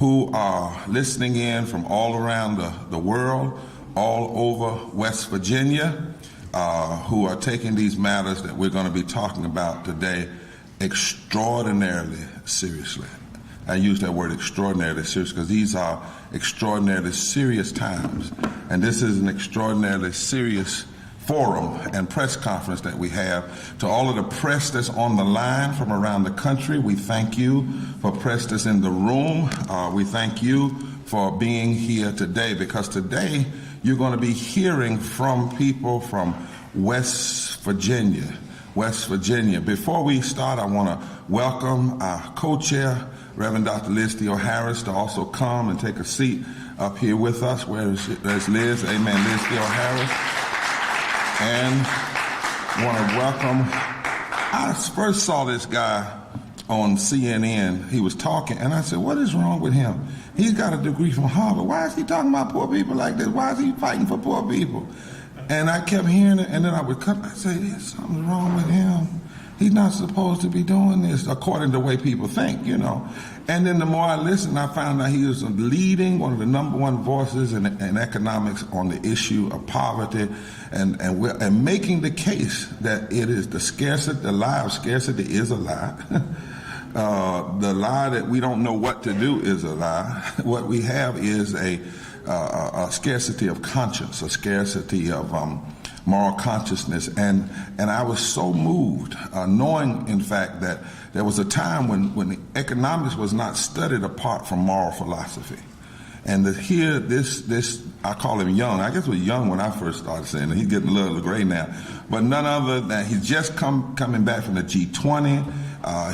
who are listening in from all around the world, all over West Virginia, who are taking these matters that we're going to be talking about today extraordinarily seriously. I use that word extraordinarily serious because these are extraordinarily serious times. And this is an extraordinarily serious forum and press conference that we have. To all of the press that's on the line from around the country, we thank you. For press that's in the room, we thank you for being here today, because today you're going to be hearing from people from West Virginia. West Virginia. Before we start, I want to welcome our co-chair, Reverend Dr. Liz Theoharis, to also come and take a seat up here with us. There's Liz? Amen. Liz Theoharis. And I want to welcome, I first saw this guy on CNN. He was talking, and I said, what is wrong with him? He's got a degree from Harvard. Why is he talking about poor people like this? Why is he fighting for poor people? And I kept hearing it, and then I would come, I'd say, there's something wrong with him. He's not supposed to be doing this, according to the way people think, you know. And then the more I listened, I found out he was leading one of the #1 voices in economics on the issue of poverty, and making the case that it is the lie of scarcity is a lie. The lie that we don't know what to do is a lie. What we have is a scarcity of conscience, a scarcity of moral consciousness, and I was so moved, knowing, in fact, that there was a time when economics was not studied apart from moral philosophy. And to hear this, I call him young. I guess he was young when I first started saying it. He's getting a little gray now. But none other than he's just coming back from the G20.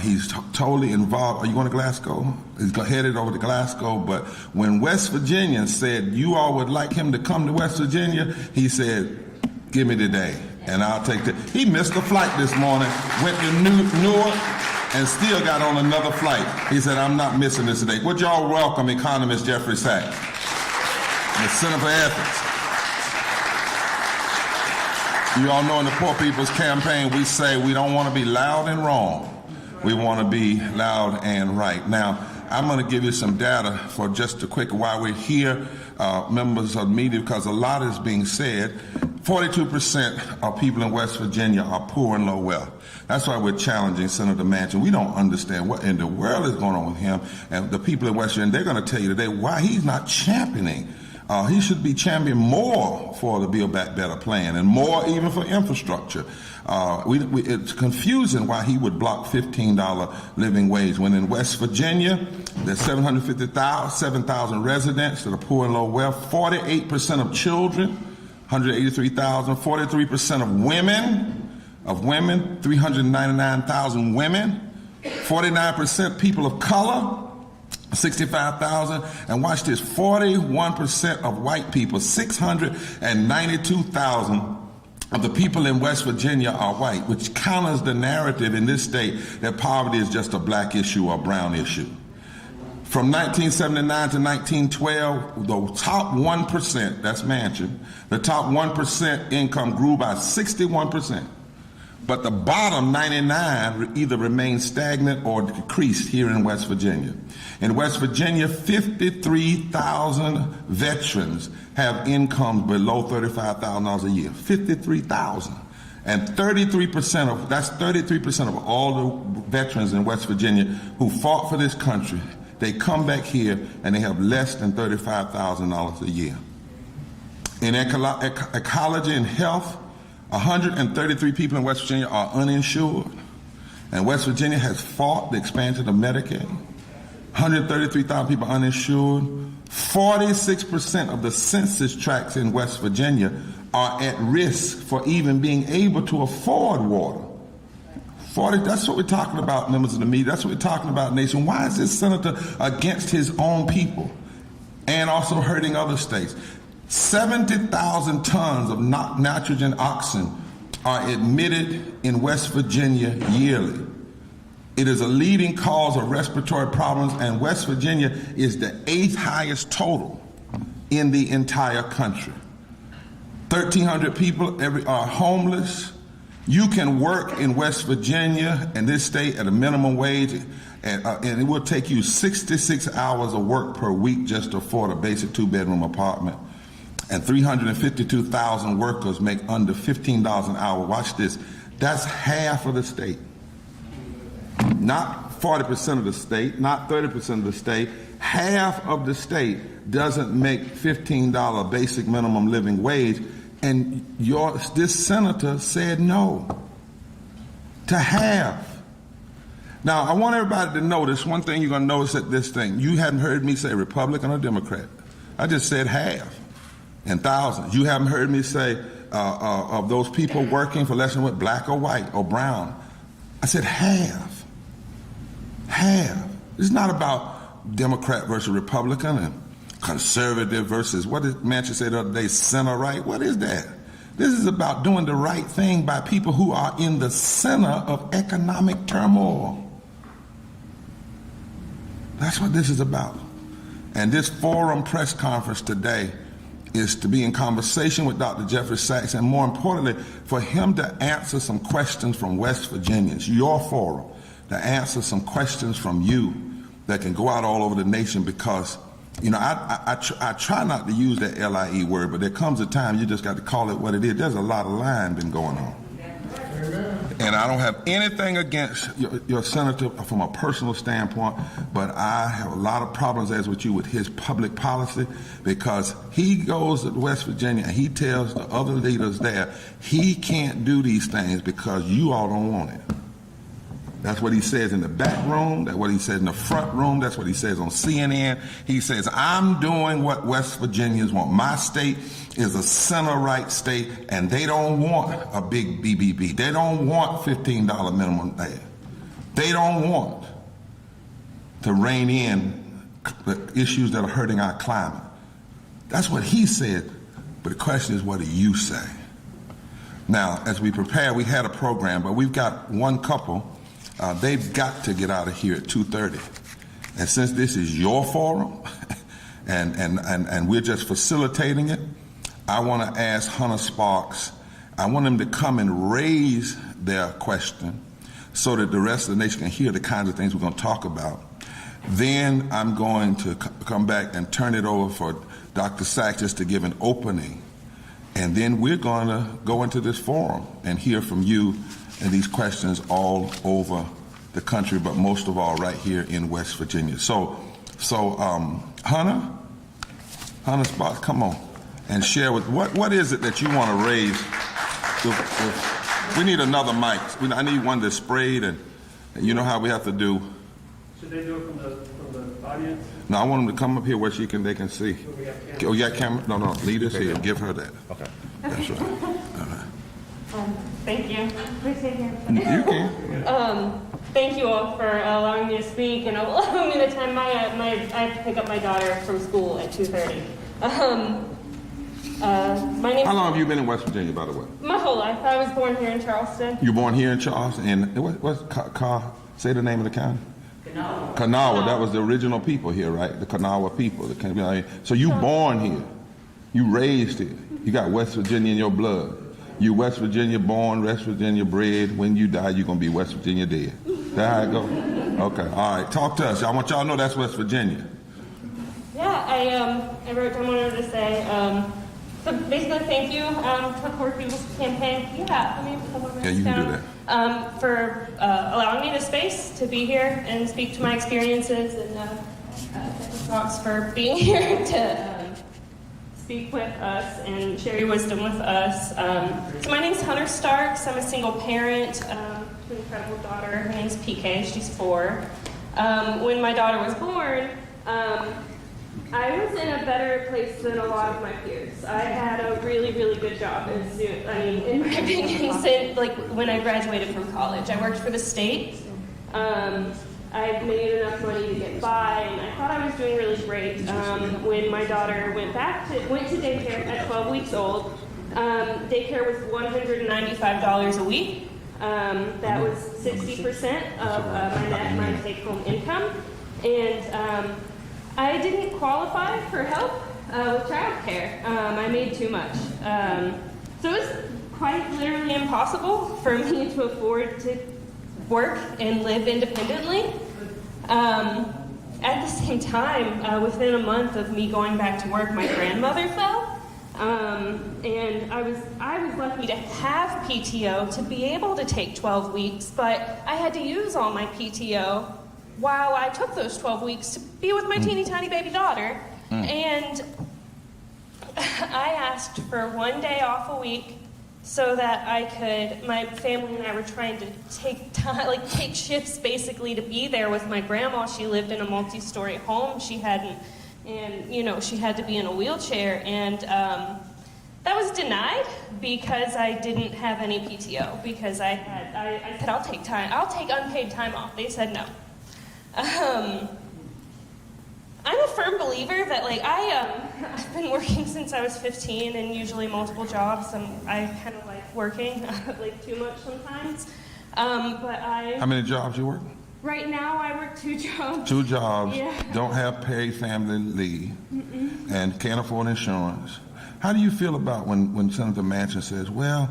He's totally involved. Are you going to Glasgow? He's headed over to Glasgow. But when West Virginians said, you all would like him to come to West Virginia, he said, give me the day, and I'll take that. He missed a flight this morning, went to Newark, and still got on another flight. He said, I'm not missing this today. Would y'all welcome Economist Jeffrey Sachs, the Center for Ethics. You all know in the Poor People's Campaign, we say we don't want to be loud and wrong. We want to be loud and right. Now, I'm going to give you some data for just a quick while we're here, members of the media, because a lot is being said. 42% of people in West Virginia are poor and low wealth. That's why we're challenging Senator Manchin. We don't understand what in the world is going on with him. And the people in West Virginia, they're going to tell you today why he's not championing. He should be championing more for the Build Back Better plan, and more even for infrastructure. It's confusing why he would block $15 living wage, when in West Virginia, there's 7,000 residents that are poor and low wealth, 48% of children, 183,000, 43% of women, 399,000 women, 49% people of color, 65,000, and watch this, 41% of white people, 692,000 of the people in West Virginia are white, which counters the narrative in this state that poverty is just a black issue or a brown issue. From 1979 to 1912, the top 1%, that's Manchin, the top 1% income grew by 61%. But the bottom 99 either remained stagnant or decreased here in West Virginia. In West Virginia, 53,000 veterans have incomes below $35,000 a year. 53,000. And 33% of all the veterans in West Virginia who fought for this country, they come back here and they have less than $35,000 a year. In ecology and health, 133 people in West Virginia are uninsured. And West Virginia has fought the expansion of Medicaid. 133,000 people uninsured. 46% of the census tracts in West Virginia are at risk for even being able to afford water. That's what we're talking about, members of the media. That's what we're talking about, nation. Why is this senator against his own people and also hurting other states? 70,000 tons of nitrogen oxide are emitted in West Virginia yearly. It is a leading cause of respiratory problems, and West Virginia is the 8th highest total in the entire country. 1,300 people are homeless. You can work in West Virginia and this state at a minimum wage and it will take you 66 hours of work per week just to afford a basic 2-bedroom apartment. And 352,000 workers make under $15 an hour. Watch this. That's half of the state. Not 40% of the state, not 30% of the state. Half of the state doesn't make $15 basic minimum living wage. And this senator said no to half. Now, I want everybody to notice one thing you're going to notice at this thing. You haven't heard me say Republican or Democrat. I just said half and thousands. You haven't heard me say of those people working for less than what, black or white or brown. I said half. Half. It's not about Democrat versus Republican and conservative versus, what did Manchin say the other day, center right? What is that? This is about doing the right thing by people who are in the center of economic turmoil. That's what this is about. And this forum press conference today is to be in conversation with Dr. Jeffrey Sachs, and more importantly, for him to answer some questions from West Virginians, your forum, to answer some questions from you that can go out all over the nation, because, you know, I try not to use that LIE word, but there comes a time you just got to call it what it is. There's a lot of lying been going on. And I don't have anything against your senator from a personal standpoint, but I have a lot of problems, as with you, with his public policy, because he goes to West Virginia and he tells the other leaders there he can't do these things because you all don't want it. That's what he says in the back room. That's what he says in the front room. That's what he says on CNN. He says, I'm doing what West Virginians want. My state is a center-right state, and they don't want a big BBB. They don't want $15 minimum there. They don't want to rein in the issues that are hurting our climate. That's what he said, but the question is, what do you say? Now, as we prepare, we had a program, but we've got one couple. They've got to get out of here at 2:30. And since this is your forum, and we're just facilitating it, I want to ask Hunter Sparks, I want them to come and raise their question so that the rest of the nation can hear the kinds of things we're going to talk about. Then I'm going to come back and turn it over for Dr. Sachs just to give an opening. And then we're going to go into this forum and hear from you and these questions all over the country, but most of all right here in West Virginia. So Hunter Sparks, come on and share with what is it that you want to raise. We need another mic. I need one that's sprayed, and you know how we have to do. Should they do it from the audience? No, I want them to come up here where they can see. Oh, yeah, camera? No, lead us here. Give her that. Okay. That's right. All right. Thank you. Appreciate you. You can. Thank you all for allowing me to speak and allowing me the time. I have to pick up my daughter from school at 2:30. My name. How long have you been in West Virginia, by the way? My whole life. I was born here in Charleston. You were born here in Charleston, and what's say the name of the county? Kanawha. That was the original people here, right? The Kanawha people. So you born here, you raised here. You got West Virginia in your blood. You West Virginia born, West Virginia bred. When you die, you're going to be West Virginia dead. That's how it goes? Okay, all right. Talk to us. I want y'all to know that's West Virginia. Yeah, I wanted to say, so basically thank you to Poor People's Campaign. Yeah, you can do that. For allowing me the space to be here and speak to my experiences, and thanks for being here to speak with us and share your wisdom with us. So my name's Hunter Starks. I'm a single parent to an incredible daughter. Her name's PK. She's 4. When my daughter was born, I was in a better place than a lot of my peers. I had a really, really good job. In my opinion, since when I graduated from college, I worked for the state. I made enough money to get by, and I thought I was doing really great. When my daughter went to daycare at 12 weeks old, daycare was $195 a week. That was 60% of my take-home income, and I didn't qualify for help with childcare. I made too much, so it was quite literally impossible for me to afford to work and live independently. At the same time, within a month of me going back to work, my grandmother fell. And I was lucky to have PTO to be able to take 12 weeks, but I had to use all my PTO while I took those 12 weeks to be with my teeny tiny baby daughter. And I asked for 1 day off a week so that I could, my family and I were trying to take time, like take shifts basically to be there with my grandma. She lived in a multi-story home. She hadn't, and you know, she had to be in a wheelchair, and that was denied because I didn't have any PTO, because I said, I'll take unpaid time off. They said no. I'm a firm believer that, like, I've been working since I was 15 and usually multiple jobs, and I kind of like working, like too much sometimes. How many jobs you work? Right now I work 2 jobs. 2 jobs, Yeah. don't have paid family leave, and can't afford insurance. How do you feel about when Senator Manchin says, well,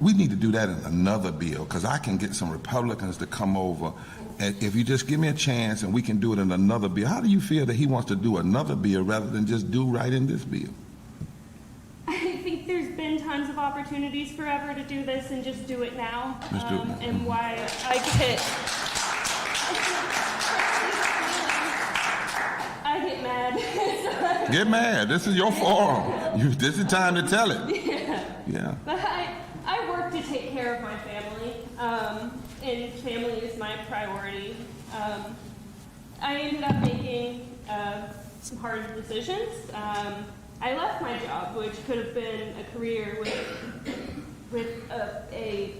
we need to do that in another bill, because I can get some Republicans to come over, and if you just give me a chance and we can do it in another bill. How do you feel that he wants to do another bill rather than just do right in this bill? I think there's been tons of opportunities forever to do this and just do it now. Just do it now. And why I get mad. Get mad. This is your forum. This is time to tell it. Yeah. But I work to take care of my family, and family is my priority. I ended up making some hard decisions. I left my job, which could have been a career with a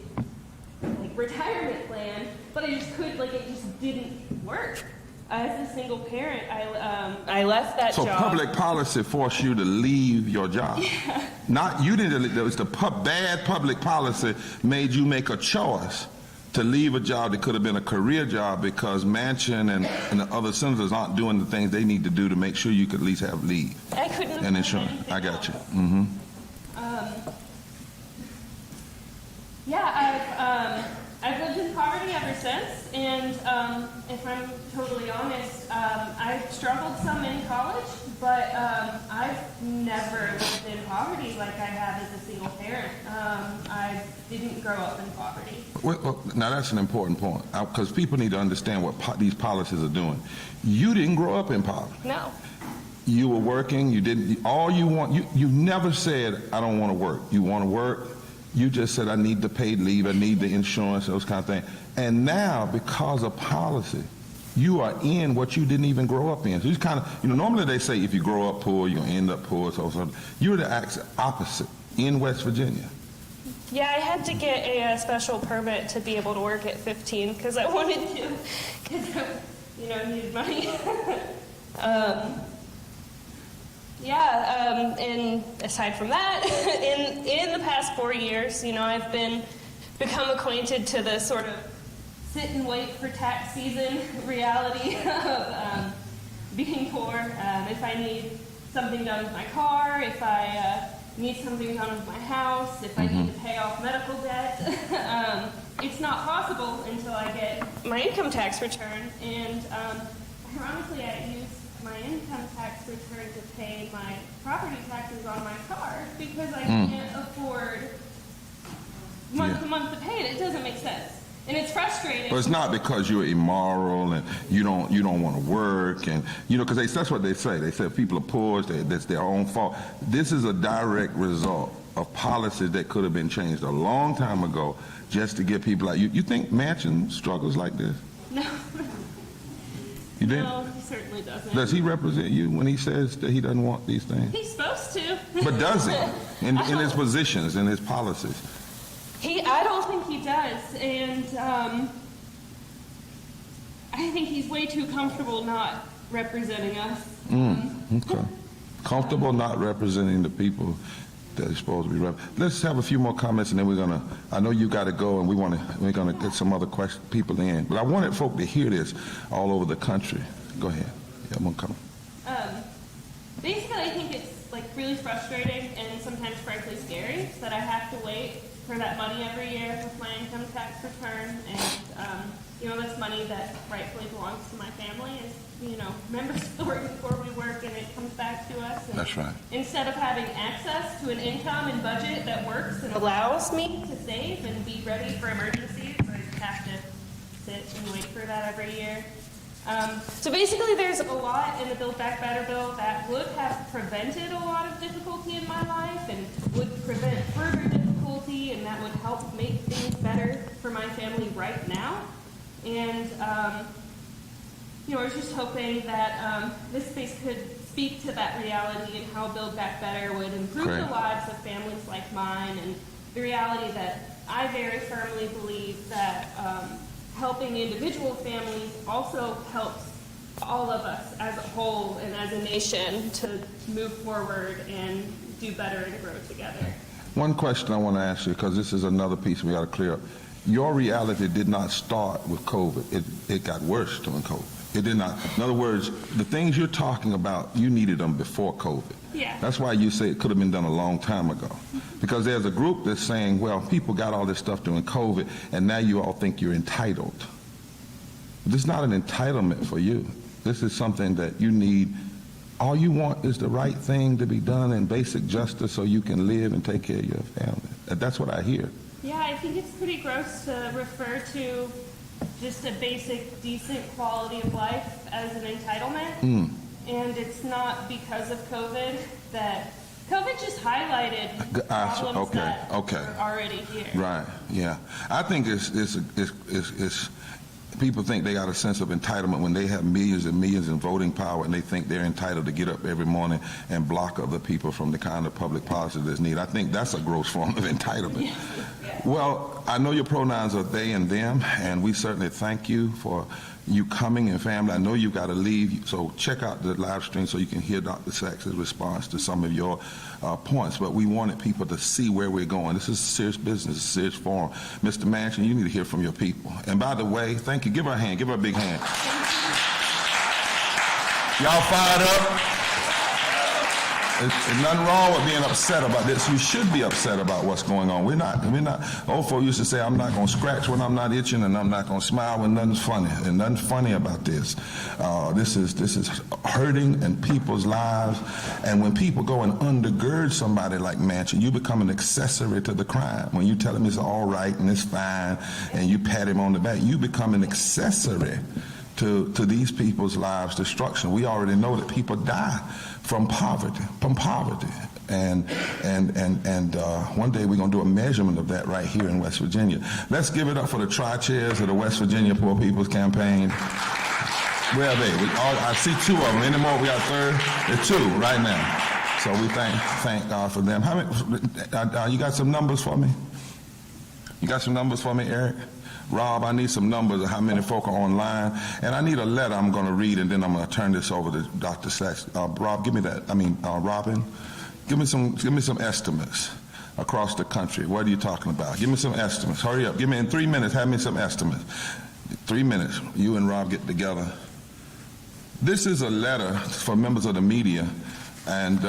like retirement plan, but I just couldn't. Like, it just didn't work. As a single parent, I left that job. So public policy forced you to leave your job. Yeah. Not you didn't. It was the bad public policy made you make a choice to leave a job that could have been a career job, because Manchin and the other senators aren't doing the things they need to do to make sure you could at least have leave I couldn't and insurance. I got you. Mm-hmm. Yeah, I've lived in poverty ever since, and if I'm totally honest, I've struggled some in college, but I've never lived in poverty like I have as a single parent. I didn't grow up in poverty. Well, now that's an important point, because people need to understand what these policies are doing. You didn't grow up in poverty. No. You were working. You didn't. All you want. You never said, I don't want to work. You want to work. You just said, I need the paid leave, I need the insurance, those kind of things. And now, because of policy, you are in what you didn't even grow up in. So you kind of, normally they say if you grow up poor, you're going to end up poor. So you're the opposite in West Virginia. Yeah, I had to get a special permit to be able to work at 15 because I wanted to, because I, needed money. And aside from that, in the past 4 years, I've become acquainted to the sort of sit and wait for tax season reality of being poor. If I need something done with my car, if I need something done with my house, if I need to pay off medical debt, it's not possible until I get my income tax return. And ironically, I use my income tax return to pay my property taxes on my car because I can't afford month to month to pay it. It doesn't make sense, and it's frustrating. But it's not because you're immoral and you don't want to work, and because that's what they say. They say if people are poor, that's their own fault. This is a direct result of policies that could have been changed a long time ago, just to get people like you. You think Manchin struggles like this? No. You didn't? No, he certainly doesn't. Does he represent you when he says that he doesn't want these things? He's supposed to. But does he? In his positions, in his policies? I don't think he does, and I think he's way too comfortable not representing us. Okay. Comfortable not representing the people that are supposed to be represented. Let's have a few more comments, and then I know you got to go, and we're gonna get some other people in. But I wanted folk to hear this all over the country. Go ahead. Yeah, I'm gonna come. Basically, I think it's like really frustrating and sometimes frankly scary that I have to wait for that money every year with my income tax return, and that's money that rightfully belongs to my family. As members of the working poor, we work and it comes back to us. And That's right. instead of having access to an income and budget that works and allows me to save and be ready for emergencies, I just have to sit and wait for that every year. So basically there's a lot in the Build Back Better bill that would have prevented a lot of difficulty in my life and would prevent further difficulty, and that would help make things better for my family right now. And I was just hoping that this space could speak to that reality and how Build Back Better would improve Great. the lives of families like mine, and the reality that I very firmly believe that helping individual families also helps all of us as a whole and as a nation to move forward and do better and grow together. One question I want to ask you, because this is another piece we got to clear up. Your reality did not start with COVID. It got worse during COVID. It did not. In other words, the things you're talking about, you needed them before COVID. Yeah. That's why you say it could have been done a long time ago. Because there's a group that's saying, well, people got all this stuff during COVID, and now you all think you're entitled. This is not an entitlement for you. This is something that you need. All you want is the right thing to be done and basic justice so you can live and take care of your family. That's what I hear. Yeah, I think it's pretty gross to refer to just a basic, decent quality of life as an entitlement. And it's not because of COVID that COVID just highlighted problems that are already here. Right. Yeah. I think it's people think they got a sense of entitlement when they have millions and millions in voting power, and they think they're entitled to get up every morning and block other people from the kind of public policy that's needed. I think that's a gross form of entitlement. Yeah. Well, I know your pronouns are they and them, and we certainly thank you for you coming and family. I know you've got to leave, so check out the live stream so you can hear Dr. Sachs' response to some of your points. But we wanted people to see where we're going. This is serious business, a serious forum. Mr. Manchin, you need to hear from your people. And by the way, thank you. Give her a hand. Give her a big hand. Y'all fired up? There's nothing wrong with being upset about this. You should be upset about what's going on. We're not. Old folks used to say, I'm not going to scratch when I'm not itching, and I'm not going to smile when nothing's funny. And nothing's funny about this. This is hurting in people's lives. And when people go and undergird somebody like Manchin, you become an accessory to the crime. When you tell him it's all right and it's fine, and you pat him on the back, you become an accessory to these people's lives' destruction. We already know that people die from poverty, and one day we're going to do a measurement of that right here in West Virginia. Let's give it up for the tri-chairs of the West Virginia Poor People's Campaign. Where are they? I see two of them. Any more? We got a third? There's two right now. So we thank God for them. How many? You got some numbers for me? You got some numbers for me, Eric? Rob, I need some numbers of how many folk are online, and I need a letter I'm going to read, and then I'm going to turn this over to Dr. Sachs. Rob, give me that. Robin, give me some estimates across the country. What are you talking about? Give me some estimates. Hurry up. Give me in 3 minutes. Have me some estimates. 3 minutes. You and Rob get together. This is a letter for members of the media, and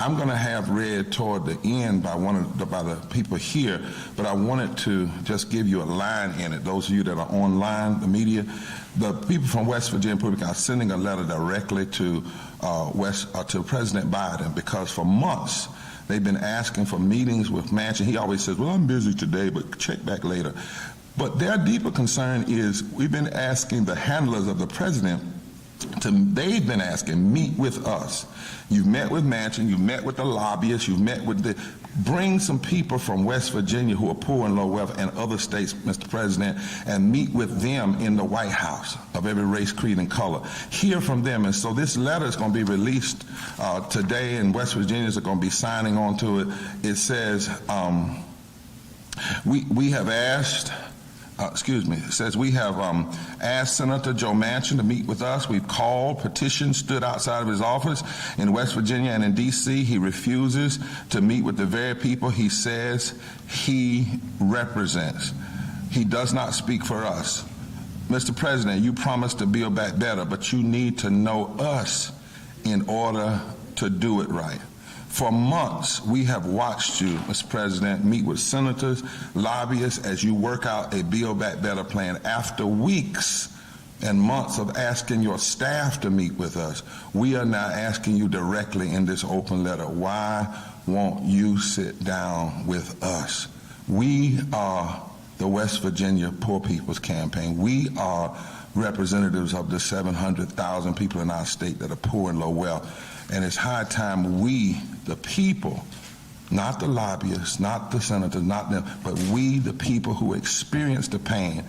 I'm going to have read toward the end by by the people here, but I wanted to just give you a line in it. Those of you that are online, the media, the people from West Virginia are sending a letter directly to President Biden, because for months they've been asking for meetings with Manchin. He always says, well, I'm busy today, but check back later. But their deeper concern is we've been asking the handlers of the president they've been asking, meet with us. You've met with Manchin, you've met with the lobbyists, you've met with bring some people from West Virginia who are poor and low wealth and other states, Mr. President, and meet with them in the White House of every race, creed, and color. Hear from them. And so this letter is going to be released today, and West Virginians are going to be signing on to it. It says, we have asked, it says we have asked Senator Joe Manchin to meet with us. We've called, petitioned, stood outside of his office in West Virginia and in D.C. He refuses to meet with the very people he says he represents. He does not speak for us. Mr. President, you promised to build back better, but you need to know us in order to do it right. For months, we have watched you, Mr. President, meet with senators, lobbyists, as you work out a Build Back Better plan. After weeks and months of asking your staff to meet with us, we are now asking you directly in this open letter, why won't you sit down with us? We are the West Virginia Poor People's Campaign. We are representatives of the 700,000 people in our state that are poor and low wealth. And it's high time we, the people, not the lobbyists, not the senators, not them, but we, the people who experience the pain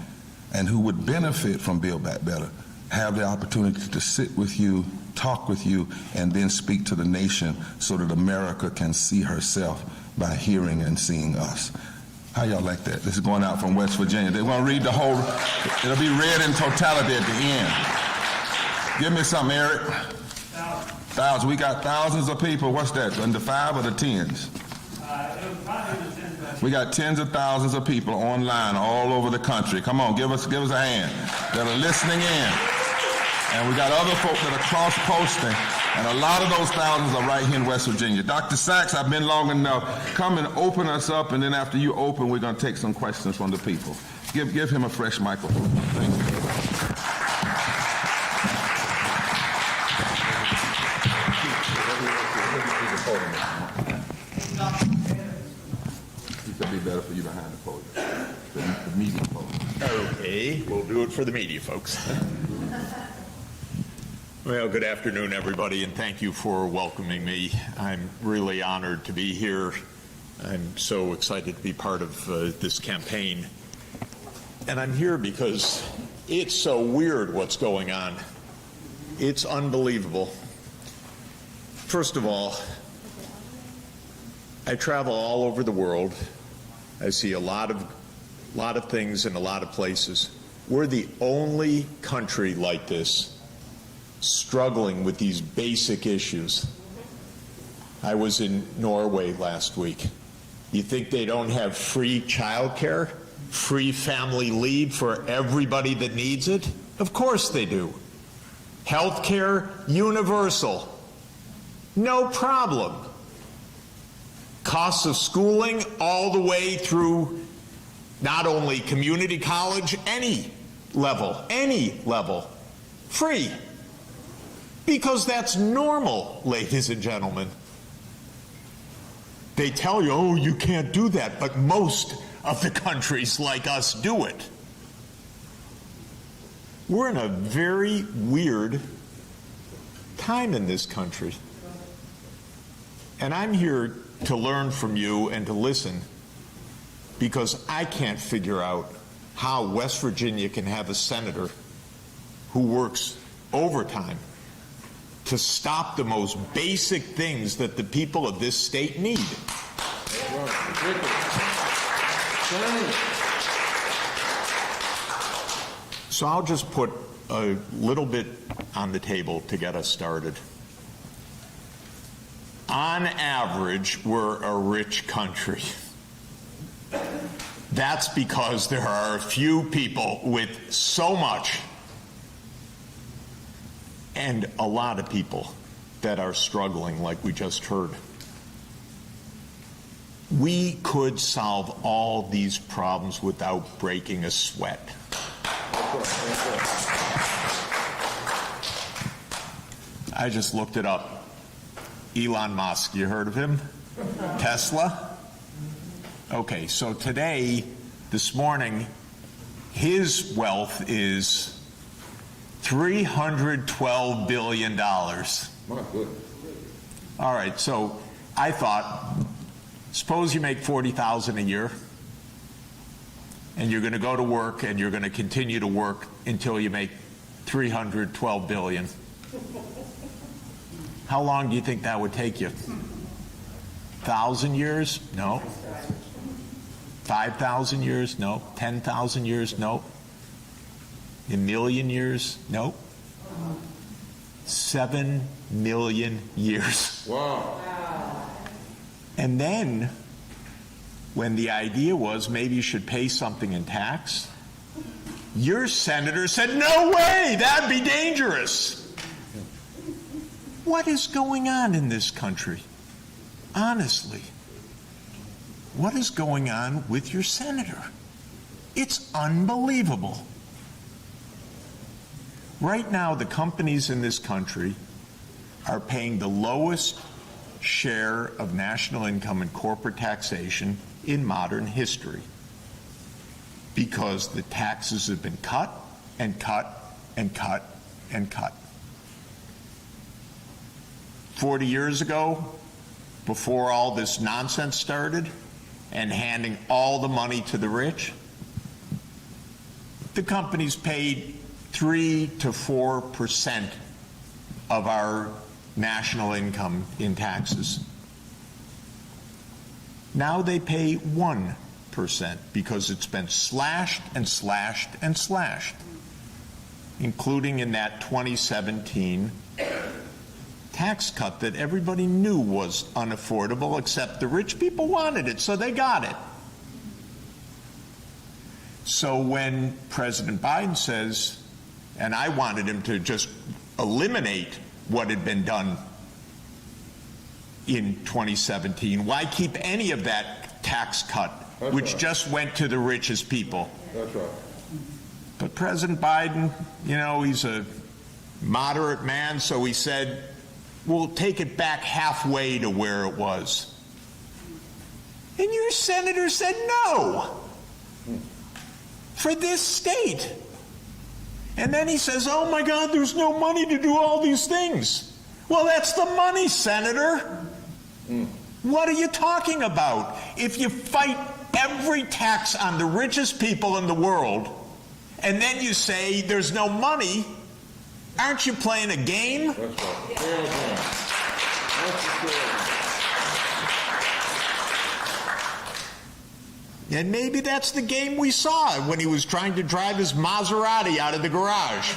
and who would benefit from Build Back Better, have the opportunity to sit with you, talk with you, and then speak to the nation so that America can see herself by hearing and seeing us. How y'all like that? This is going out from West Virginia. They want to read the whole, it'll be read in totality at the end. Give me something, Eric. Thousands. We got thousands of people. What's that? In the 5 or the 10s? We got tens of thousands of people online all over the country. Come on, give us a hand that are listening in. And we got other folks that are cross-posting, and a lot of those thousands are right here in West Virginia. Dr. Sachs, I've been long enough. Come and open us up, and then after you open, we're going to take some questions from the people. Give him a fresh microphone. Thank you. It'd be better for you behind the podium, the media podium. Okay, we'll do it for the media folks. Well, good afternoon, everybody, and thank you for welcoming me. I'm really honored to be here. I'm so excited to be part of this campaign. And I'm here because it's so weird what's going on. It's unbelievable. First of all, I travel all over the world. I see a lot of things in a lot of places. We're the only country like this struggling with these basic issues. I was in Norway last week. You think they don't have free childcare, free family leave for everybody that needs it? Of course they do. Healthcare, universal. No problem. Costs of schooling all the way through not only community college, any level, free. Because that's normal, ladies and gentlemen. They tell you, oh, you can't do that, but most of the countries like us do it. We're in a very weird time in this country. And I'm here to learn from you and to listen, because I can't figure out how West Virginia can have a senator who works overtime to stop the most basic things that the people of this state need. So I'll just put a little bit on the table to get us started. On average, we're a rich country. That's because there are a few people with so much and a lot of people that are struggling, like we just heard. We could solve all these problems without breaking a sweat. I just looked it up. Elon Musk, you heard of him? Tesla? Okay, so today, this morning, his wealth is $312 billion. My goodness. All right, so I thought, suppose you make $40,000 a year, and you're going to go to work, and you're going to continue to work until you make $312 billion. How long do you think that would take you? 1,000 years? No. 5,000 years? No. 10,000 years? No. A million years? No. 7 million years. Wow. And then, when the idea was maybe you should pay something in tax, your senator said, no way, that'd be dangerous. What is going on in this country? honestly, what is going on with your senator? It's unbelievable. Right now, the companies in this country are paying the lowest share of national income and corporate taxation in modern history because the taxes have been cut and cut and cut and cut. 40 years ago, before all this nonsense started and handing all the money to the rich, the companies paid 3 to 4% of our national income in taxes. Now they pay 1% because it's been slashed and slashed and slashed, including in that 2017 tax cut that everybody knew was unaffordable, except the rich people wanted it, so they got it. So when President Biden says, and I wanted him to just eliminate what had been done in 2017, why keep any of that tax cut, which just went to the richest people? That's right. But President Biden, you know, he's a moderate man, so he said, we'll take it back halfway to where it was. And your senator said no for this state. And then he says, oh my God, there's no money to do all these things. Well, that's the money, Senator. What are you talking about? If you fight every tax on the richest people in the world, and then you say there's no money, aren't you playing a game? That's right. Fair game. That's the fair game. And maybe that's the game we saw when he was trying to drive his Maserati out of the garage.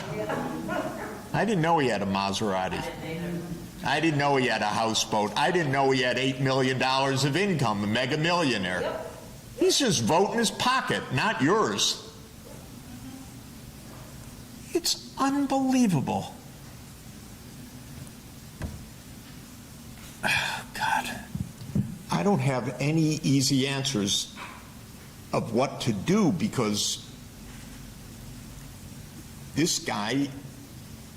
I didn't know he had a Maserati. I didn't know he had a houseboat. I didn't know he had $8 million of income, a mega millionaire. He's just voting his pocket, not yours. It's unbelievable. Oh, God. I don't have any easy answers of what to do because this guy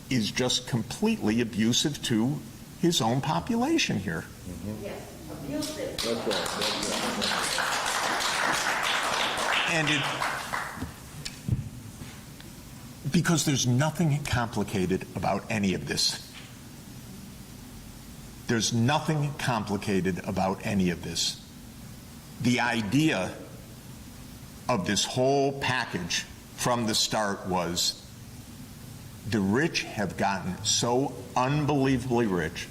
is just completely abusive to his own population here. Yes, abusive. That's right. That's right. And because there's nothing complicated about any of this. There's nothing complicated about any of this. The idea of this whole package from the start was the rich have gotten so unbelievably rich.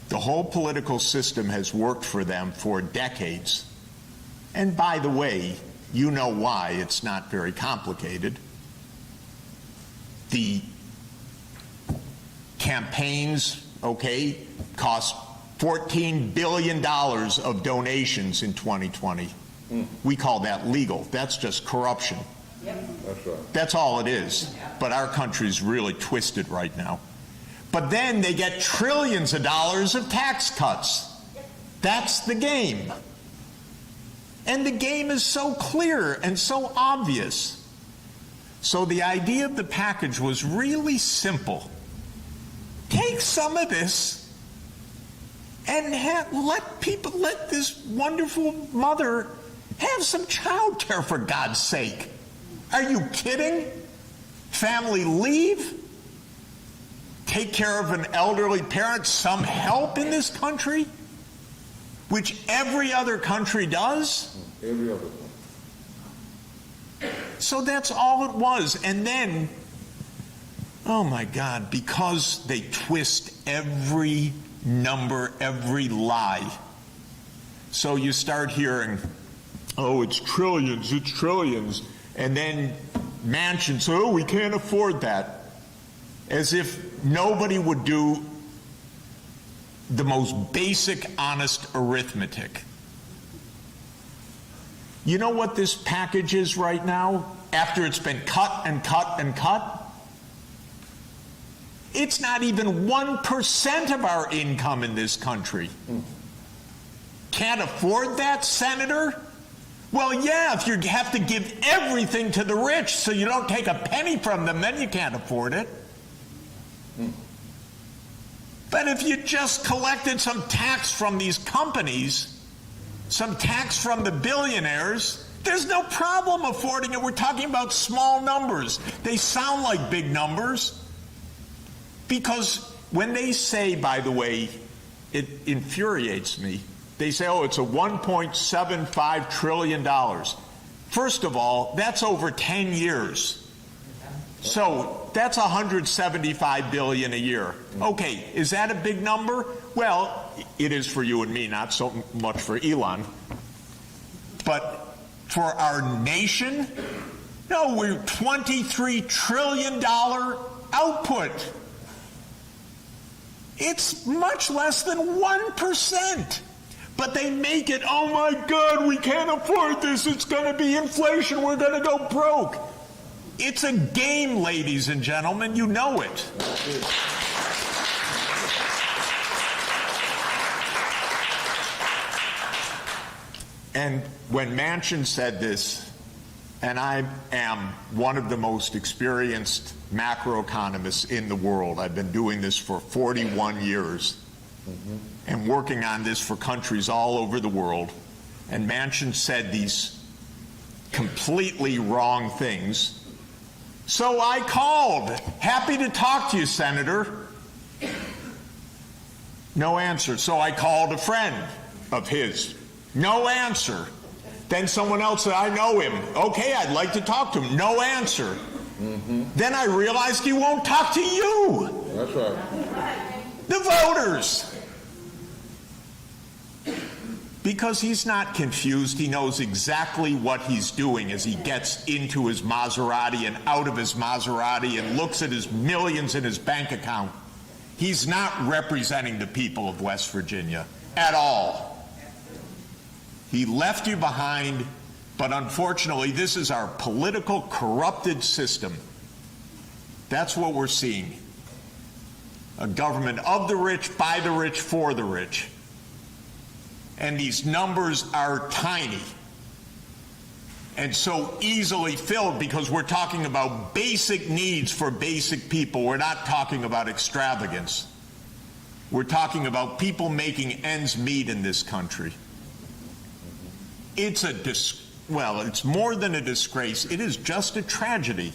The whole political system has worked for them for decades. And by the way, you know why it's not very complicated. The campaigns, okay, cost $14 billion of donations in 2020. We call that legal. That's just corruption. That's right. That's all it is. But our country's really twisted right now. But then they get trillions of dollars of tax cuts. That's the game. And the game is so clear and so obvious. So the idea of the package was really simple. Take some of this and let this wonderful mother have some child care, for God's sake. Are you kidding? Family leave? Take care of an elderly parent, some help in this country, which every other country does. Every other one. So that's all it was. And then, oh my God, because they twist every number, every lie. So you start hearing, oh, it's trillions, and then Manchin says, oh, we can't afford that. As if nobody would do the most basic, honest arithmetic. You know what this package is right now, after it's been cut and cut and cut? It's not even 1% of our income in this country. can't afford that, Senator? Well, yeah, if you have to give everything to the rich so you don't take a penny from them, then you can't afford it. But if you just collected some tax from these companies, some tax from the billionaires, there's no problem affording it. We're talking about small numbers. They sound like big numbers because when they say, by the way, it infuriates me, they say, oh, it's a $1.75 trillion. First of all, that's over 10 years. So that's $175 billion a year. Okay, is that a big number? Well, it is for you and me, not so much for Elon. But for our nation, no, we're $23 trillion output. It's much less than 1%. But they make it, oh my God, we can't afford this. It's going to be inflation. We're going to go broke. It's a game, ladies and gentlemen. You know it. And when Manchin said this, and I am one of the most experienced macroeconomists in the world. I've been doing this for 41 years and working on this for countries all over the world. And Manchin said these completely wrong things. So I called. Happy to talk to you, Senator. No answer. So I called a friend of his. No answer. Then someone else said, I know him. Okay, I'd like to talk to him. No answer. Then I realized he won't talk to you. That's right. The voters. Because he's not confused. He knows exactly what he's doing as he gets into his Maserati and out of his Maserati and looks at his millions in his bank account. He's not representing the people of West Virginia at all. He left you behind, but unfortunately, this is our political corrupted system. That's what we're seeing. A government of the rich, by the rich, for the rich. And these numbers are tiny and so easily filled because we're talking about basic needs for basic people. We're not talking about extravagance. We're talking about people making ends meet in this country. It's it's more than a disgrace. It is just a tragedy.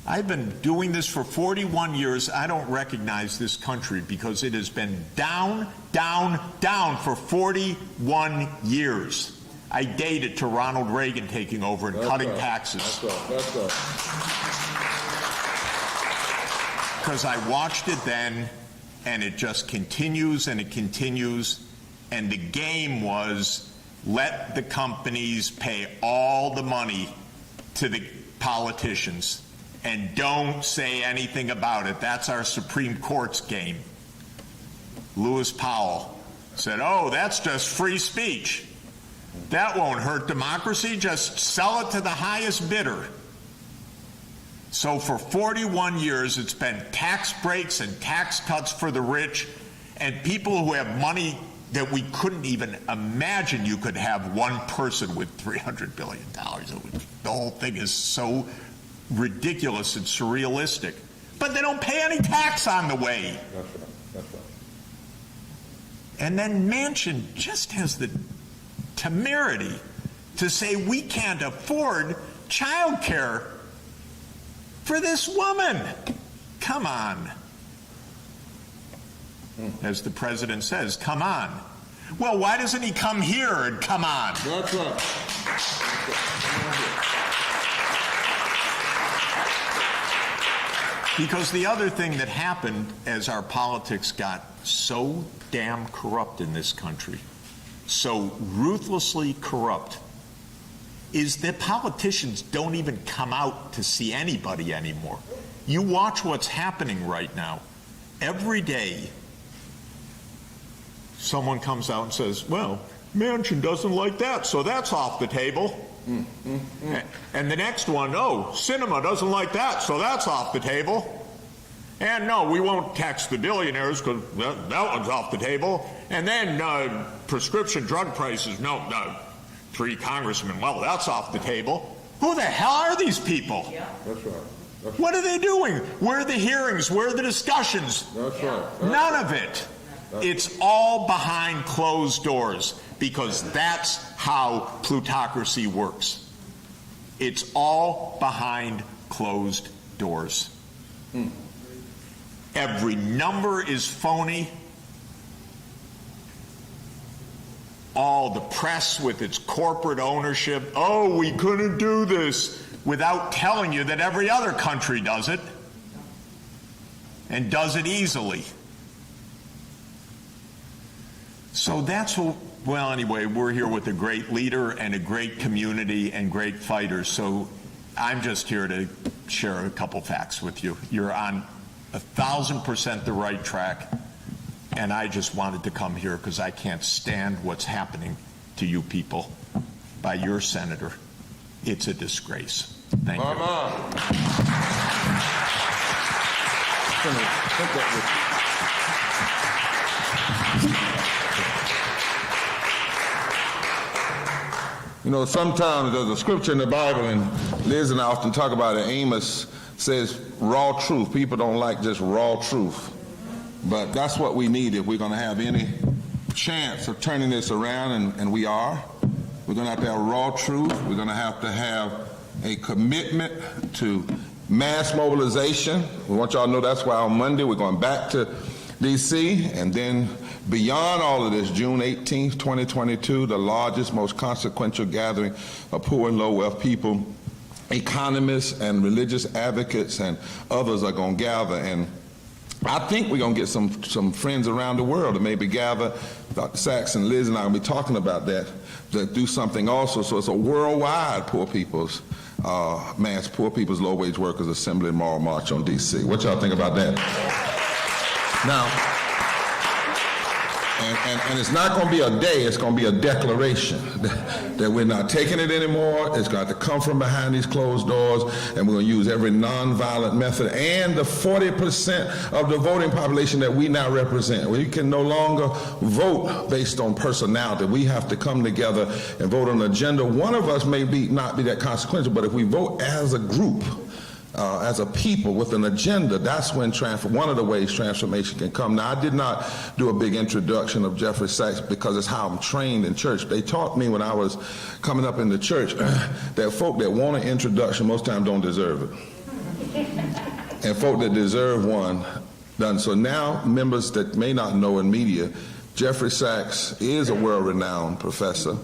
I've been doing this for 41 years. I don't recognize this country because it has been down, down, down for 41 years. I date it to Ronald Reagan taking over and cutting taxes. That's right. Because I watched it then, and it just continues and it continues. And the game was let the companies pay all the money to the politicians and don't say anything about it. That's our Supreme Court's game. Lewis Powell said, oh, that's just free speech. That won't hurt democracy. Just sell it to the highest bidder. So for 41 years, it's been tax breaks and tax cuts for the rich and people who have money that we couldn't even imagine you could have one person with $300 billion. The whole thing is so ridiculous and surrealistic. But they don't pay any tax on the way. That's right. And then Manchin just has the temerity to say we can't afford child care for this woman. Come on. As the president says, come on. Well, why doesn't he come here and come on? That's right. Because the other thing that happened as our politics got so damn corrupt in this country, so ruthlessly corrupt, is that politicians don't even come out to see anybody anymore. You watch what's happening right now. Every day, someone comes out and says, well, Manchin doesn't like that, so that's off the table. And the next one, oh, Sinema doesn't like that, so that's off the table. And no, we won't tax the billionaires because that one's off the table. And then prescription drug prices, no, 3 congressmen, well, that's off the table. Who the hell are these people? Yeah. That's right. What are they doing? Where are the hearings? Where are the discussions? That's right. None of it. It's all behind closed doors because that's how plutocracy works. It's all behind closed doors. Every number is phony. All the press with its corporate ownership. Oh, we couldn't do this, without telling you that every other country does it and does it easily. So that's what, well, anyway, we're here with a great leader and a great community and great fighters. So I'm just here to share a couple facts with you. You're on 1,000% the right track. And I just wanted to come here because I can't stand what's happening to you people by your senator. It's a disgrace. Thank you. You know, sometimes there's a scripture in the Bible, and Liz and I often talk about it. Amos says raw truth. People don't like just raw truth. But that's what we need if we're going to have any chance of turning this around, and we are. We're going to have raw truth. We're going to have a commitment to mass mobilization. We want y'all to know that's why on Monday we're going back to D.C. and then beyond all of this, June 18th, 2022, the largest, most consequential gathering of poor and low-wealth people, economists and religious advocates and others are going to gather. And I think we're going to get some friends around the world to maybe gather. Dr. Sachs and Liz and I will be talking about that, to do something also. So it's a worldwide poor people's, mass poor people's low-wage workers assembly and moral march on D.C. What y'all think about that? Now, and it's not going to be a day, it's going to be a declaration that we're not taking it anymore. It's got to come from behind these closed doors, and we're going to use every nonviolent method and the 40% of the voting population that we now represent. We can no longer vote based on personality. We have to come together and vote on an agenda. One of us may not be that consequential, but if we vote as a group, as a people with an agenda, that's when one of the ways transformation can come. Now, I did not do a big introduction of Jeffrey Sachs because it's how I'm trained in church. They taught me when I was coming up in the church that folk that want an introduction most times don't deserve it. And folk that deserve one doesn't. So now, members that may not know in media, Jeffrey Sachs is a world-renowned professor.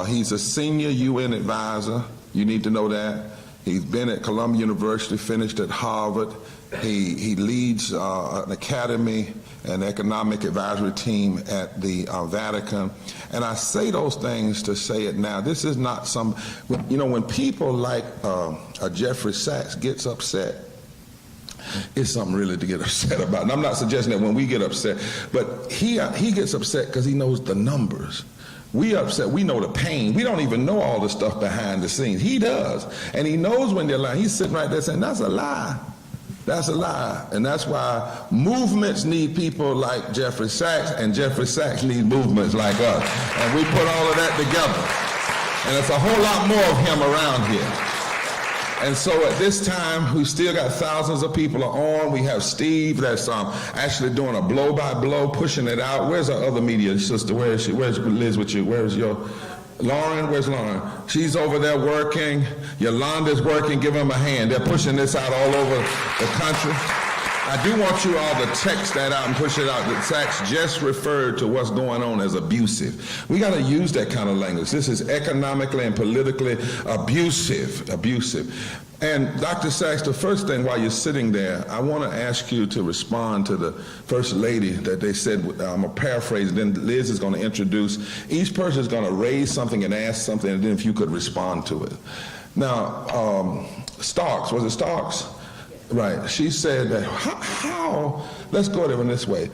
He's a senior UN advisor. You need to know that. He's been at Columbia University, finished at Harvard. He leads an academy and economic advisory team at the Vatican. And I say those things to say it now. This is not some, you know, when people like a Jeffrey Sachs gets upset, it's something really to get upset about. And I'm not suggesting that when we get upset, but he gets upset because he knows the numbers. We upset, we know the pain. We don't even know all the stuff behind the scenes. He does. And he knows when they're lying. He's sitting right there saying, that's a lie. That's a lie. And that's why movements need people like Jeffrey Sachs, and Jeffrey Sachs needs movements like us. And we put all of that together. And there's a whole lot more of him around here. And so at this time, we still got thousands of people on. We have Steve that's actually doing a blow-by-blow, pushing it out. Where's our other media sister? Where is she? Where's Liz with you? Where's your Lauren? Where's Lauren? She's over there working. Yolanda's working. Give them a hand. They're pushing this out all over the country. I do want you all to text that out and push it out. That Sachs just referred to what's going on as abusive. We got to use that kind of language. This is economically and politically abusive. And Dr. Sachs, the first thing while you're sitting there, I want to ask you to respond to the First Lady that they said, I'm going to paraphrase, then Liz is going to introduce. Each person is going to raise something and ask something, and then if you could respond to it. Now, Starks, was it Starks? Right. She said that how let's go to it this way,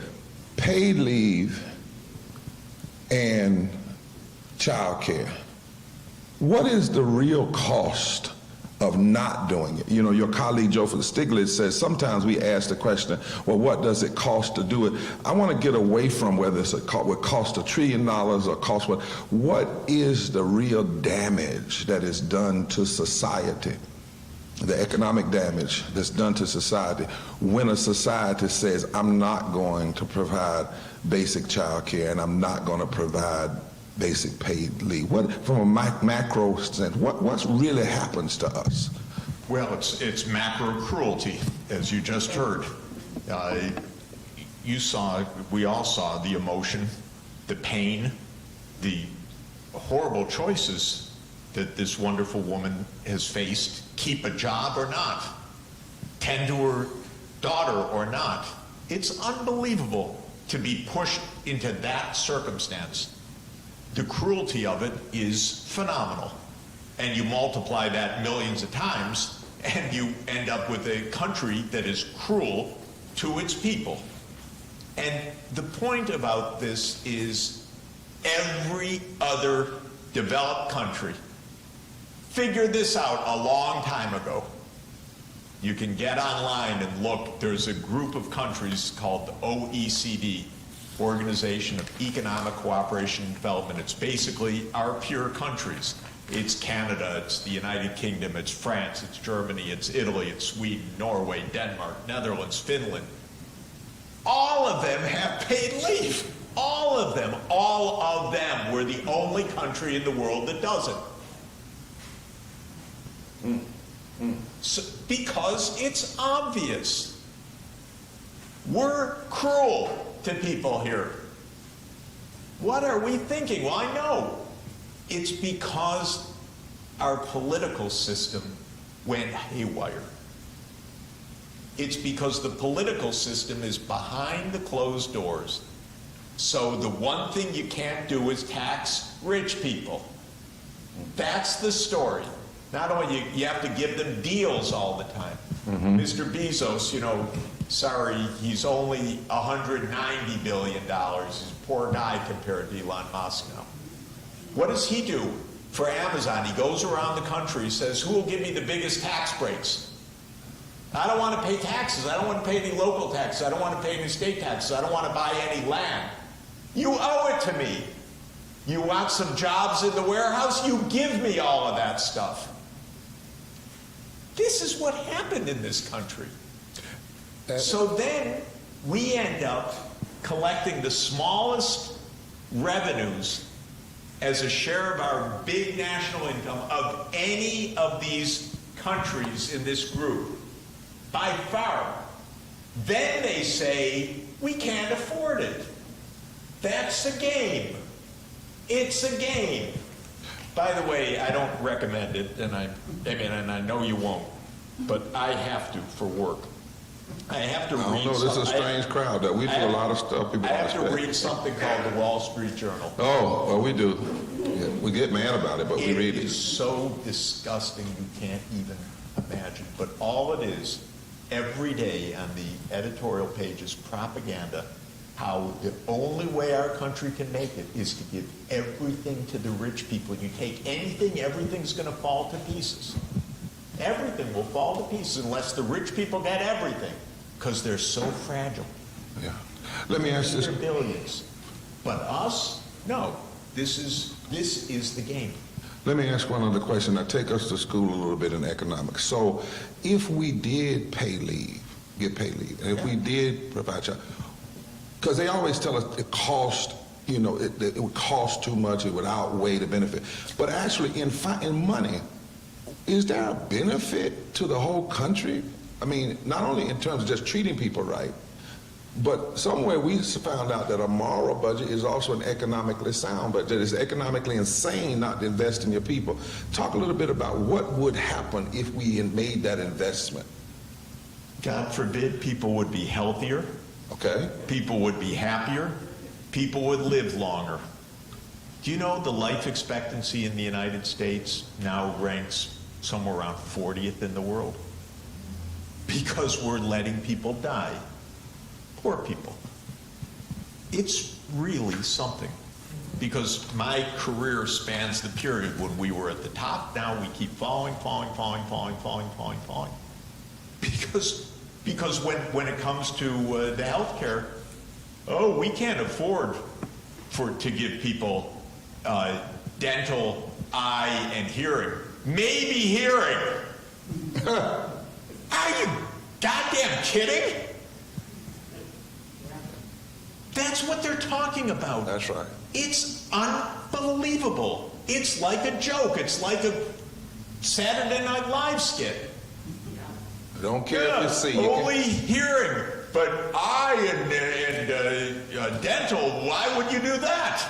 paid leave and child care. What is the real cost of not doing it. You know, your colleague Joseph Stiglitz says sometimes we ask the question, well, what does it cost to do it? I want to get away from whether it's would cost $1 trillion or cost what is the real damage that is done to society, the economic damage that's done to society when a society says, I'm not going to provide basic child care and I'm not going to provide basic paid leave. What, from a macro sense, what really happens to us? Well, it's macro cruelty, as you just heard. We all saw the emotion, the pain, the horrible choices that this wonderful woman has faced. Keep a job or not, tend to her daughter or not. It's unbelievable to be pushed into that circumstance. The cruelty of it is phenomenal. And you multiply that millions of times, and you end up with a country that is cruel to its people. And the point about this is every other developed country figured this out a long time ago. You can get online and look. There's a group of countries called the OECD, Organization of Economic Cooperation and Development. It's basically our peer countries. It's Canada, it's the United Kingdom, it's France, it's Germany, it's Italy, it's Sweden, Norway, Denmark, Netherlands, Finland. All of them have paid leave. All of them. All of them. We're the only country in the world that doesn't. So, because it's obvious. We're cruel to people here. What are we thinking? Well, I know. It's because our political system went haywire. It's because the political system is behind the closed doors. So the one thing you can't do is tax rich people. That's the story. Not only you have to give them deals all the time. Mr. Bezos, you know, sorry, he's only $190 billion. He's a poor guy compared to Elon Musk now. What does he do for Amazon? He goes around the country, says, who will give me the biggest tax breaks? I don't want to pay taxes. I don't want to pay any local taxes. I don't want to pay any state taxes. I don't want to buy any land. You owe it to me. You want some jobs in the warehouse? You give me all of that stuff. This is what happened in this country. So then we end up collecting the smallest revenues as a share of our big national income of any of these countries in this group, by far. Then they say, we can't afford it. That's a game. It's a game. By the way, I don't recommend it, and I know you won't, but I have to for work. I have to read. I don't know. This is a strange crowd that we do a lot of stuff. People I have to respect. read something called the Wall Street Journal. Oh, well, we do. Yeah, we get mad about it, but we read It it. is so disgusting you can't even imagine. But all it is, every day on the editorial page is propaganda. How the only way our country can make it is to give everything to the rich people. You take anything, everything's going to fall to pieces. Everything will fall to pieces unless the rich people get everything, because they're so fragile. Yeah. Let me ask this. They're billions. But us, no. This is the game. Let me ask one other question. Now, take us to school a little bit in economics. So, if we did get paid leave, and if we did provide child, because they always tell us it cost, you know, it would cost too much, it would outweigh the benefit. But actually, in money, is there a benefit to the whole country? I mean, not only in terms of just treating people right, but somewhere we found out that a moral budget is also an economically sound budget. It is economically insane not to invest in your people. Talk a little bit about what would happen if we had made that investment. God forbid people would be healthier. Okay. People would be happier. People would live longer. Do you know the life expectancy in the United States now ranks somewhere around 40th in the world? Because we're letting people die. Poor people. It's really something. because my career spans the period when we were at the top. Now we keep falling. Because when it comes to the health care, we can't afford to give people dental, eye, and hearing. Maybe hearing. Are you goddamn kidding? That's what they're talking about. That's right. It's unbelievable. It's like a joke. It's like a Saturday Night Live skit. Don't care if you see. Only hearing, but eye and dental, why would you do that?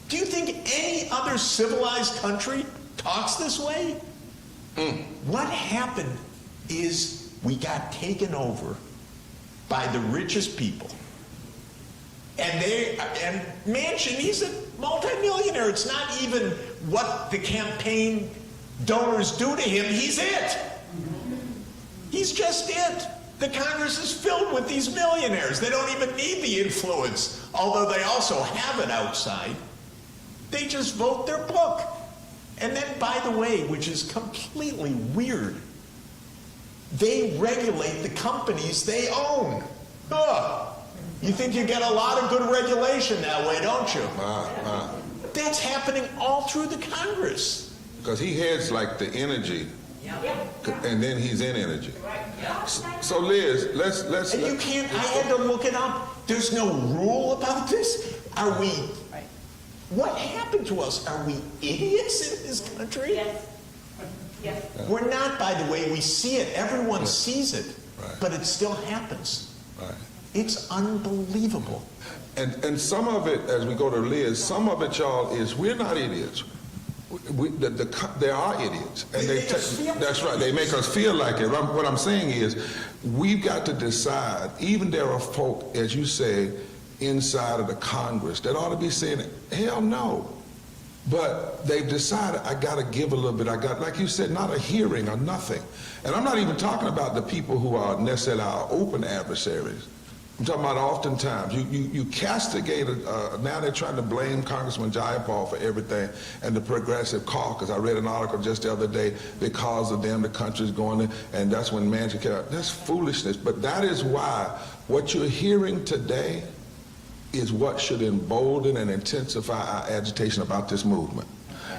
Do you think any other civilized country talks this way? What happened is we got taken over by the richest people. And Manchin, he's a multimillionaire. It's not even what the campaign donors do to him. He's it. He's just it. The Congress is filled with these millionaires. They don't even need the influence, although they also have it outside. They just vote their book. And then, by the way, which is completely weird, they regulate the companies they own. You think you get a lot of good regulation that way, don't you? That's happening all through the Congress. Because he heads like the energy, and then he's in energy. So Liz, let's. And you can't. I had to look it up. There's no rule about this. Are we? What happened to us? Are we idiots in this country? Yes. We're not, by the way. We see it. Everyone sees it, but it still happens. Right. It's unbelievable. And some of it, as we go to Liz, some of it, y'all, is we're not idiots. There are idiots, and that's right. They make us feel like it. What I'm saying is, we've got to decide. Even there are folk, as you say, inside of the Congress that ought to be saying, "Hell no," but they've decided I got to give a little bit. I got, like you said, not a hearing or nothing. And I'm not even talking about the people who are necessarily our open adversaries. I'm talking about oftentimes you castigate, now they're trying to blame Congressman Jayapal for everything and the Progressive Caucus. I read an article just the other day, because of them the country's going in, and that's when Manchin came out. That's foolishness, but that is why what you're hearing today is what should embolden and intensify our agitation about this movement.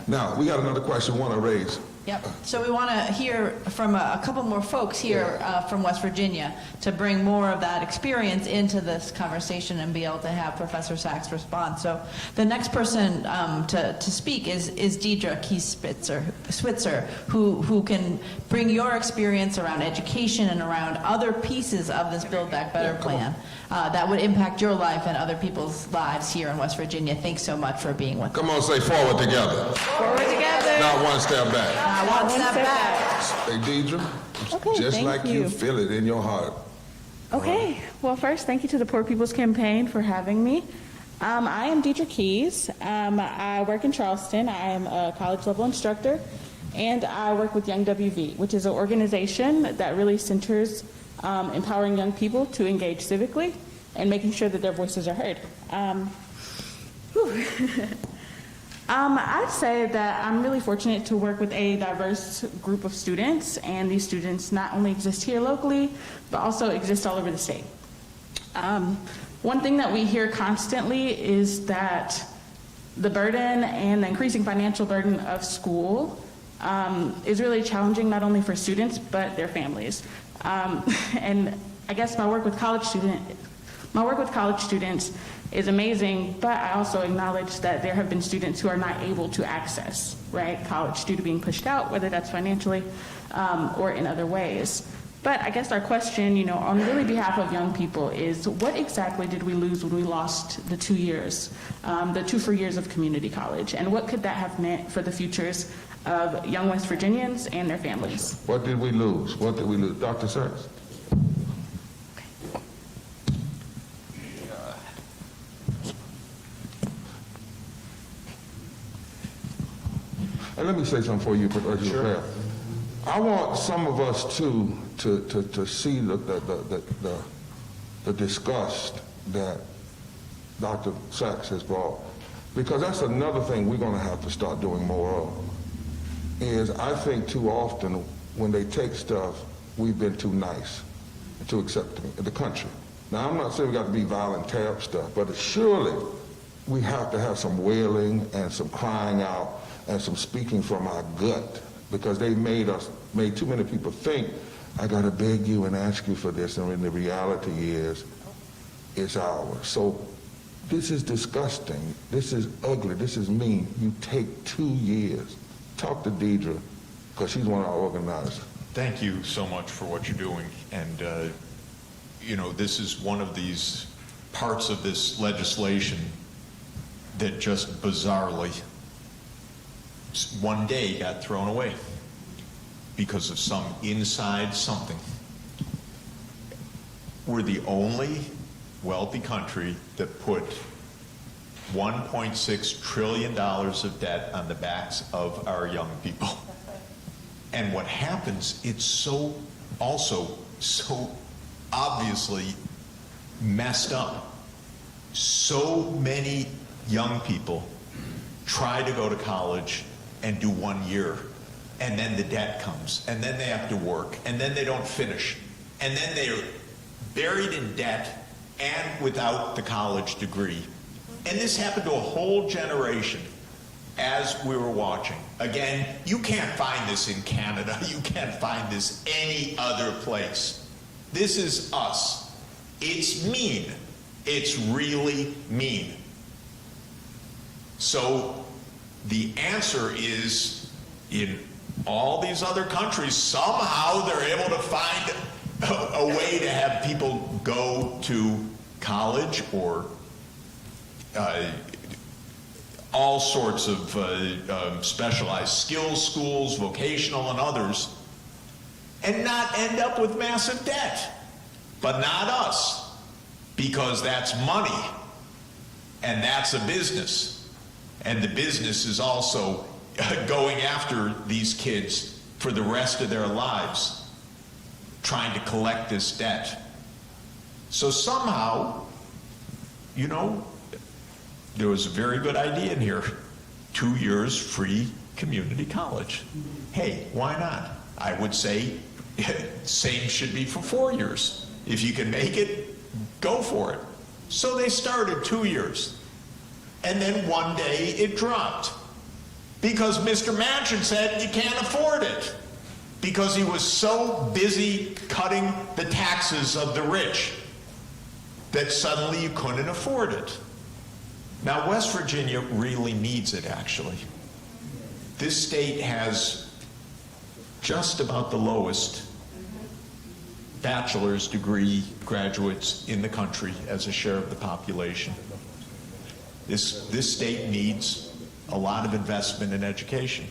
Now, we got another question we want to raise. Yep. So we want to hear from a couple more folks here from West Virginia to bring more of that experience into this conversation and be able to have Professor Sachs respond. So the next person to speak is Deidra Switzer, who can bring your experience around education and around other pieces of this Build Back Better plan that would impact your life and other people's lives here in West Virginia. Thanks so much for being with us. Come on, say forward together. Forward together. Not one step back. One step back. Hey, Deidra, Okay, just thank like you feel it in your heart. Okay, well, first, thank you to the Poor People's Campaign for having me. I am Deidra Keys. I work in Charleston. I am a college-level instructor, and I work with Young WV, which is an organization that really centers empowering young people to engage civically and making sure that their voices are heard. I'd say that I'm really fortunate to work with a diverse group of students, and these students not only exist here locally, but also exist all over the state. One thing that we hear constantly is that the burden and the increasing financial burden of school is really challenging not only for students, but their families. And I guess my work with college students is amazing, but I also acknowledge that there have been students who are not able to access, college due to being pushed out, whether that's financially or in other ways. But I guess our question, on really behalf of young people is, what exactly did we lose when we lost the 2 years, the 2 free years of community college? And what could that have meant for the futures of young West Virginians and their families? What did we lose? What did we lose? Dr. Sachs? And let me say something for you, Professor. Sure. I want some of us to see the disgust that Dr. Sachs has brought. because that's another thing we're going to have to start doing more of, is I think too often when they take stuff, we've been too nice to accept the country. Now, I'm not saying we got to be violent, tear up stuff, but surely we have to have some wailing and some crying out and some speaking from our gut, because they made too many people think, I got to beg you and ask you for this, and when the reality is, it's ours. So this is disgusting. This is ugly. This is mean. You take 2 years. Talk to Deidra, because she's one of our organizers. Thank you so much for what you're doing. And, you know, this is one of these parts of this legislation that just bizarrely one day got thrown away because of some inside something. We're the only wealthy country that put $1.6 trillion of debt on the backs of our young people. And what happens, it's so obviously messed up. So many young people try to go to college and do 1 year, and then the debt comes, and then they have to work, and then they don't finish, and then they're buried in debt and without the college degree. And this happened to a whole generation as we were watching. Again, you can't find this in Canada. You can't find this any other place. This is us. It's mean. It's really mean. So the answer is, in all these other countries, somehow they're able to find a way to have people go to college or all sorts of specialized skills schools, vocational and others, and not end up with massive debt. But not us, because that's money, and that's a business. And the business is also going after these kids for the rest of their lives, trying to collect this debt. So somehow, you know, there was a very good idea in here. 2 years free community college. Hey, why not? I would say same should be for 4 years. If you can make it, go for it. So they started 2 years. And then one day it dropped. Because Mr. Manchin said you can't afford it. Because he was so busy cutting the taxes of the rich that suddenly you couldn't afford it. Now, West Virginia really needs it, actually. This state has just about the lowest bachelor's degree graduates in the country as a share of the population. This state needs a lot of investment in education.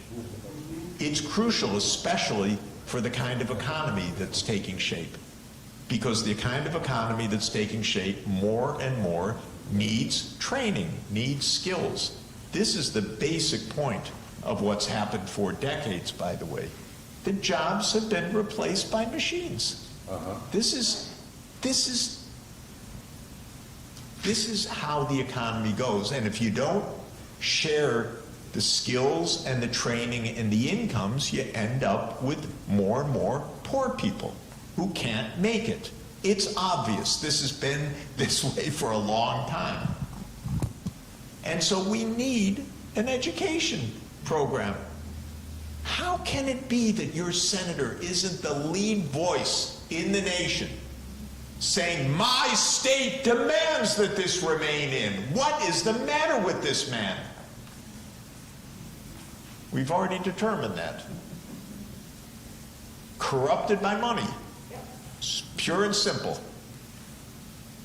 It's crucial, especially for the kind of economy that's taking shape. Because the kind of economy that's taking shape more and more needs training, needs skills. This is the basic point of what's happened for decades, by the way. The jobs have been replaced by machines. This is how the economy goes. And if you don't share the skills and the training and the incomes, you end up with more and more poor people who can't make it. It's obvious. This has been this way for a long time. And so we need an education program. How can it be that your senator isn't the lead voice in the nation saying, my state demands that this remain in? What is the matter with this man? We've already determined that. Corrupted by money. Pure and simple.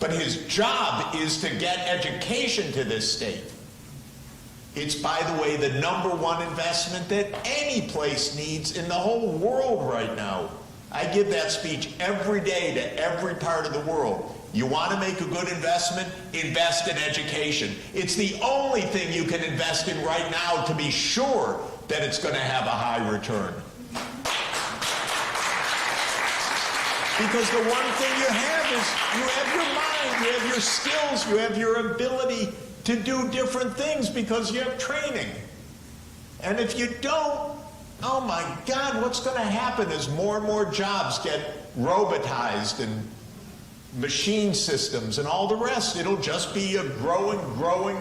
But his job is to get education to this state. It's, by the way, the #1 investment that any place needs in the whole world right now. I give that speech every day to every part of the world. You want to make a good investment? Invest in education. It's the only thing you can invest in right now to be sure that it's going to have a high return. Because the one thing you have is you have your mind, you have your skills, you have your ability to do different things because you have training. And if you don't, oh my God, what's going to happen as more and more jobs get robotized and machine systems and all the rest? It'll just be a growing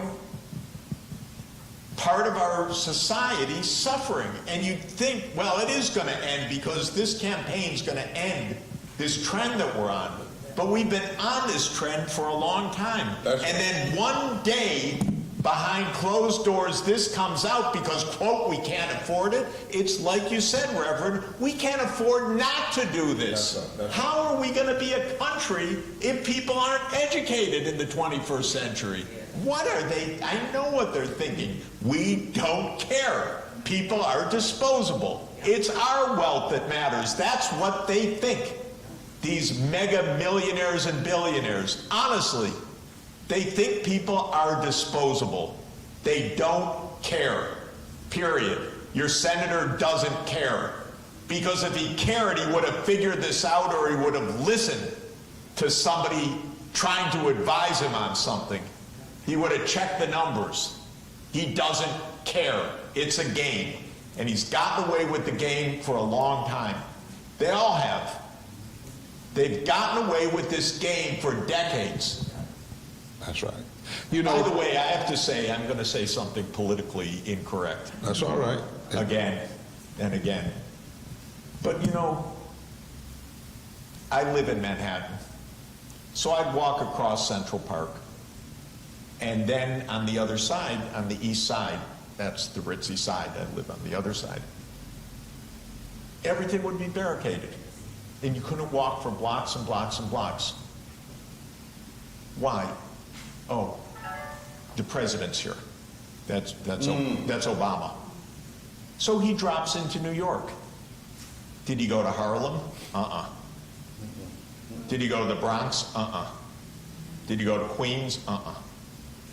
part of our society suffering. And you think, well, it is going to end because this campaign's going to end this trend that we're on. But we've been on this trend for a long time. And then one day, behind closed doors, this comes out because, quote, we can't afford it. It's like you said, Reverend, we can't afford not to do this. How are we going to be a country if people aren't educated in the 21st century? What are they? I know what they're thinking. We don't care. People are disposable. It's our wealth that matters. That's what they think. These mega millionaires and billionaires, honestly, they think people are disposable. They don't care, period. Your senator doesn't care. Because if he cared, he would have figured this out, or he would have listened to somebody trying to advise him on something. He would have checked the numbers. He doesn't care. It's a game. And he's gotten away with the game for a long time. They all have. They've gotten away with this game for decades. That's right. By the way, I have to say, I'm going to say something politically incorrect. That's all right. Again and again. But I live in Manhattan. So I'd walk across Central Park. And then on the other side, on the east side, that's the ritzy side, I live on the other side, everything would be barricaded. And you couldn't walk for blocks and blocks and blocks. Why? Oh, the president's here. That's Obama. So he drops into New York. Did he go to Harlem? Did he go to the Bronx? Did he go to Queens?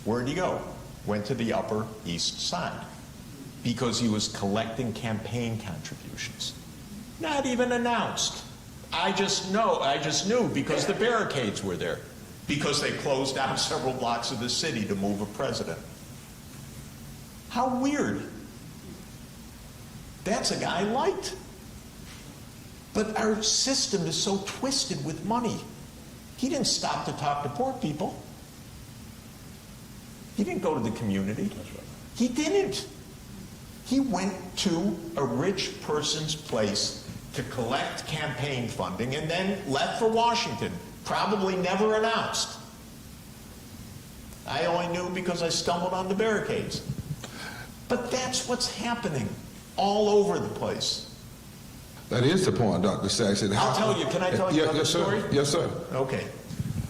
Where'd he go? Went to the Upper East Side because he was collecting campaign contributions. Not even announced. I just knew because the barricades were there, because they closed down several blocks of the city to move a president. How weird. That's a guy I liked. But our system is so twisted with money. He didn't stop to talk to poor people. He didn't go to the community. He didn't. He went to a rich person's place to collect campaign funding and then left for Washington, probably never announced. I only knew because I stumbled on the barricades. But that's what's happening all over the place. That is the point, Dr. Sachs. I'll tell you, can I tell you another story? Yes, sir. Okay.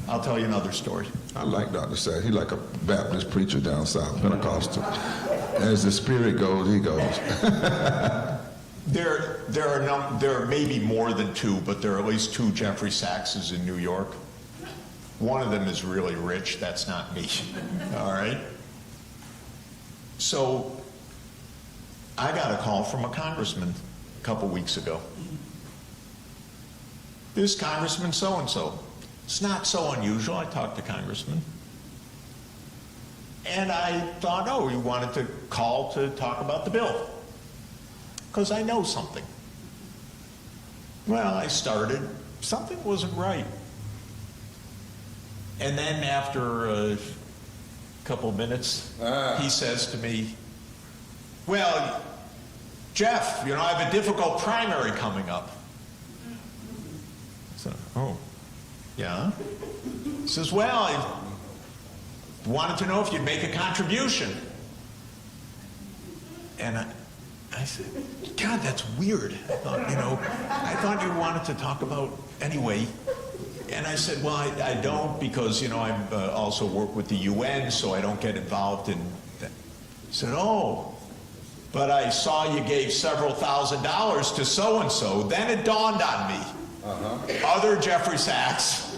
I'll tell you another story. I like Dr. Sachs. He's like a Baptist preacher down south, Pentecostal. As the Spirit goes, he goes. There are maybe more than two, but there are at least two Jeffrey Sachses in New York. One of them is really rich. That's not me. All right? So I got a call from a congressman a couple weeks ago. This congressman so-and-so. It's not so unusual. I talked to congressmen. And I thought, oh, he wanted to call to talk about the bill. Because I know something. Well, I started. Something wasn't right. And then after a couple of minutes, he says to me, well, Jeff, I have a difficult primary coming up. So, oh, yeah? He says, well, I wanted to know if you'd make a contribution. And I said, God, that's weird. I thought you wanted to talk about anyway. And I said, well, I don't because, I also work with the UN, so I don't get involved in that. He said, oh, but I saw you gave several $1,000s to so-and-so. Then it dawned on me. Other Jeffrey Sachs.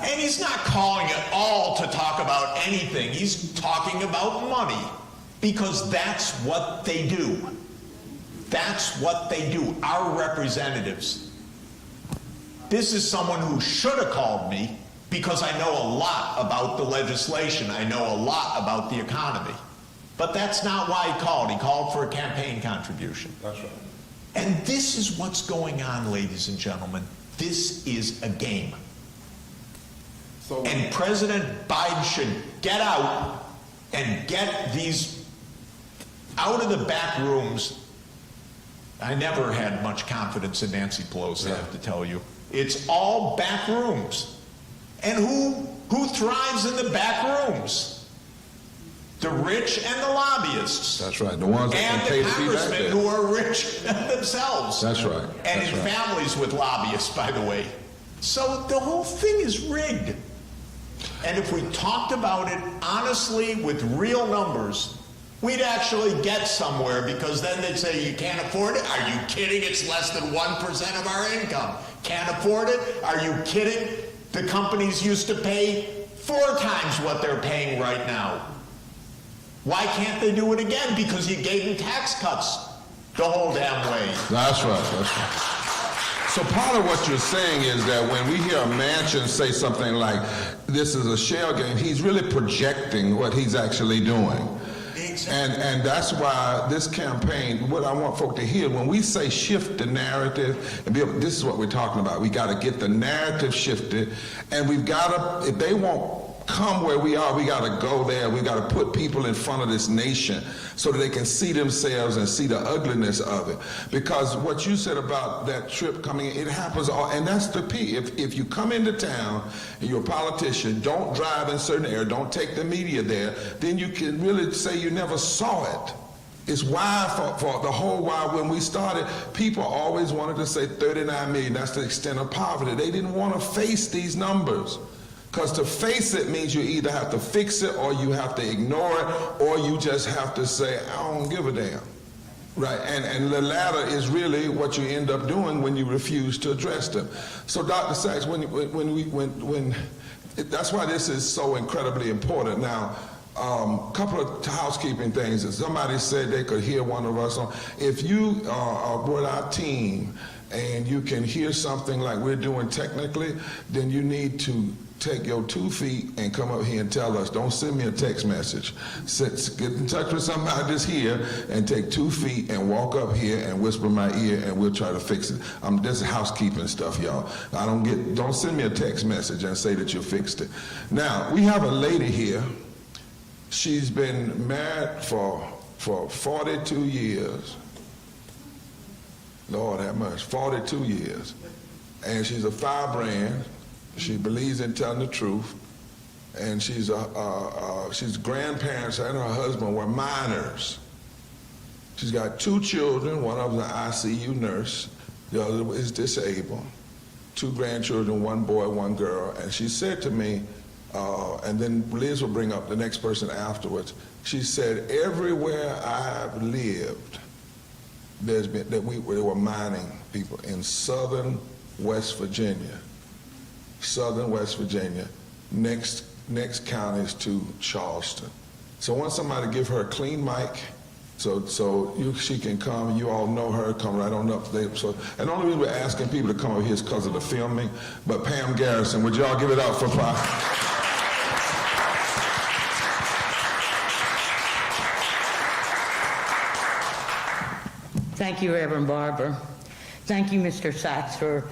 And he's not calling at all to talk about anything. He's talking about money because that's what they do. That's what they do, our representatives. This is someone who should have called me because I know a lot about the legislation. I know a lot about the economy. But that's not why he called. He called for a campaign contribution. That's right. And this is what's going on, ladies and gentlemen. This is a game. So, And President Biden should get out and get these out of the back rooms. I never had much confidence in Nancy Pelosi, I have to tell you. It's all back rooms. And who thrives in the back rooms? The rich and the lobbyists. that's right. The ones that And can pay the to be back congressmen there. who are rich themselves. That's right. And That's in right. families with lobbyists, by the way. So the whole thing is rigged. And if we talked about it honestly with real numbers, we'd actually get somewhere, because then they'd say, you can't afford it? Are you kidding? It's less than 1% of our income. Can't afford it? Are you kidding? The companies used to pay 4 times what they're paying right now. Why can't they do it again? Because you gave them tax cuts the whole damn way. That's right. That's right. So part of what you're saying is that when we hear a Manchin say something like, this is a shell game, he's really projecting what he's actually doing. Exactly. And that's why this campaign, what I want folk to hear, when we say shift the narrative, and this is what we're talking about. We got to get the narrative shifted, and we've got to, if they won't come where we are, we got to go there. We got to put people in front of this nation so that they can see themselves and see the ugliness of it. Because what you said about that trip coming in, it happens all, and that's the P. If you come into town and you're a politician, don't drive in certain areas, don't take the media there, then you can really say you never saw it. It's why for the whole while when we started, people always wanted to say 39 million, that's the extent of poverty. They didn't want to face these numbers. Because to face it means you either have to fix it, or you have to ignore it, or you just have to say, I don't give a damn. Right, and the latter is really what you end up doing when you refuse to address them. So Dr. Sachs, that's why this is so incredibly important. Now, a couple of housekeeping things. Somebody said they could hear one of us on. If you are with our team and you can hear something like we're doing technically, then you need to take your 2 feet and come up here and tell us. Don't send me a text message. Get in touch with somebody that's here and take 2 feet and walk up here and whisper in my ear, and we'll try to fix it. This is housekeeping stuff, y'all. Don't send me a text message and say that you fixed it. Now, we have a lady here. She's been married for 42 years. Lord have mercy, 42 years. And she's a firebrand. She believes in telling the truth. And she's grandparents and her husband were minors. She's got 2 children. One of them's an ICU nurse. The other is disabled. 2 grandchildren, 1 boy, 1 girl. And she said to me, and then Liz will bring up the next person afterwards. She said, everywhere I've lived, there were mining people in southern West Virginia. Southern West Virginia, next counties to Charleston. So I want somebody to give her a clean mic, so she can come. You all know her. Come right on up there. So, and the only reason we're asking people to come over here is because of the filming. But Pam Garrison, would y'all give it up for Pam? Thank you, Reverend Barber. Thank you, Mr. Sachs, for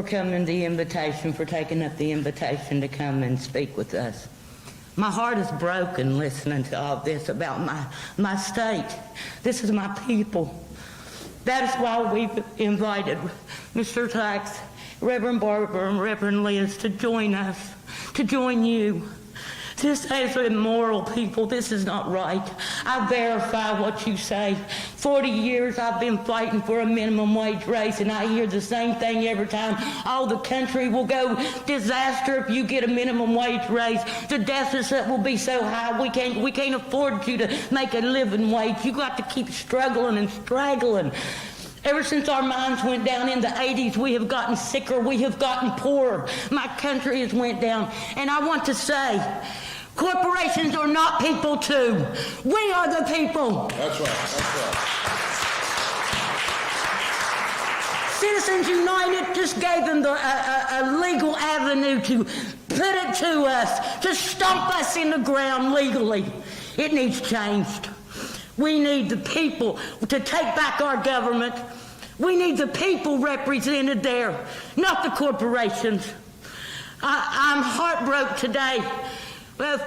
coming the invitation, for taking up the invitation to come and speak with us. My heart is broken listening to all this about my state. This is my people. That is why we've invited Mr. Sachs, Reverend Barber, and Reverend Liz to join us, to join you. This is immoral, people. This is not right. I verify what you say. 40 years I've been fighting for a minimum wage raise, and I hear the same thing every time. Oh, the country will go disaster if you get a minimum wage raise. The deficit will be so high we can't afford you to make a living wage. You got to keep struggling and straggling. Ever since our mines went down in the 80s, we have gotten sicker, we have gotten poorer. My country has went down. And I want to say, corporations are not people too. We are the people. That's right. Citizens United just gave them a legal avenue to put it to us, to stomp us in the ground legally. It needs changed. We need the people to take back our government. We need the people represented there, not the corporations. I'm heartbroken today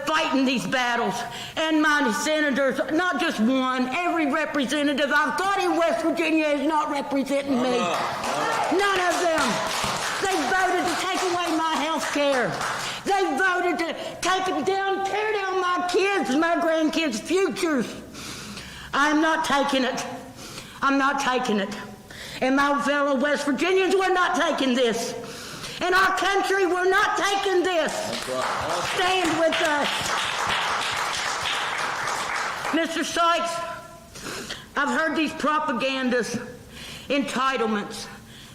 fighting these battles. And my senators, not just one, every representative I've got in West Virginia is not representing me. None of them. They voted to take away my health care. They voted to tear down my kids, my grandkids' futures. I'm not taking it. I'm not taking it. And my fellow West Virginians, we're not taking this. In our country, we're not taking this. Stand with us. Mr. Sykes, I've heard these propagandas, entitlements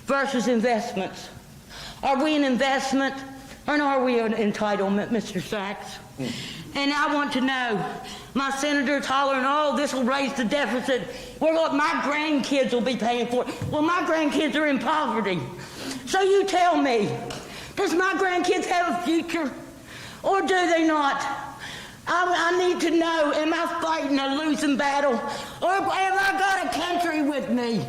versus investments. Are we an investment or are we an entitlement, Mr. Sachs? And I want to know, my senators hollering, oh, this will raise the deficit. Well, look, my grandkids will be paying for it. Well, my grandkids are in poverty. So you tell me, does my grandkids have a future or do they not? I need to know, am I fighting a losing battle or have I got a country with me?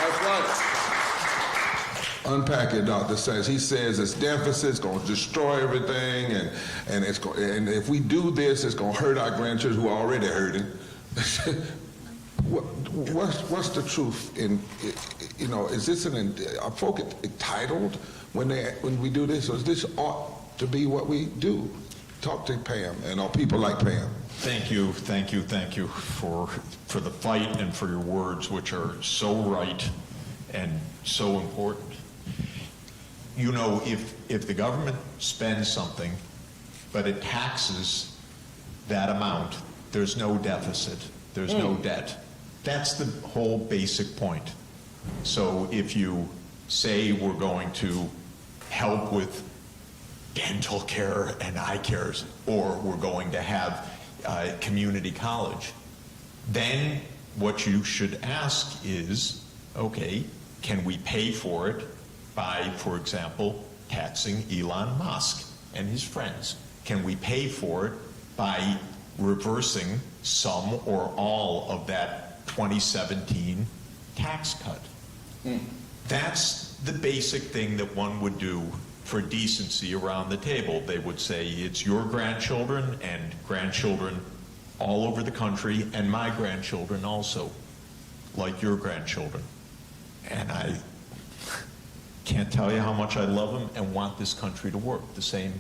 That's right. Unpack it, Dr. Sachs. He says it's deficit's going to destroy everything, and if we do this, it's going to hurt our grandchildren who are already hurting. What's the truth in, is this are folk entitled when we do this, or is this ought to be what we do? Talk to Pam and our people like Pam. Thank you for the fight and for your words, which are so right and so important. If the government spends something, but it taxes that amount, there's no deficit, there's no debt. That's the whole basic point. So if you say we're going to help with dental care and eye cares, or we're going to have community college, then what you should ask is, okay, can we pay for it by, for example, taxing Elon Musk and his friends? Can we pay for it by reversing some or all of that 2017 tax cut? That's the basic thing that one would do for decency around the table. They would say, it's your grandchildren and grandchildren all over the country, and my grandchildren also, like your grandchildren. And I can't tell you how much I love them and want this country to work the same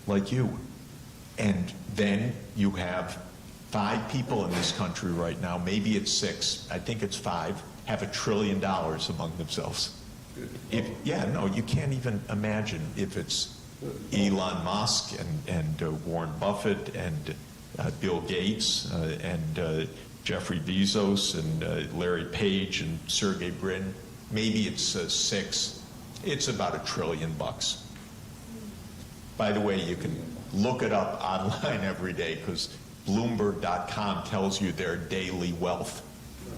like you. And then you have 5 people in this country right now, maybe it's 6, I think it's 5, have $1 trillion among themselves. You can't even imagine if it's Elon Musk and Warren Buffett and Bill Gates and Jeffrey Bezos and Larry Page and Sergey Brin. Maybe it's 6. It's about $1 trillion. By the way, you can look it up online every day because Bloomberg.com tells you their daily wealth.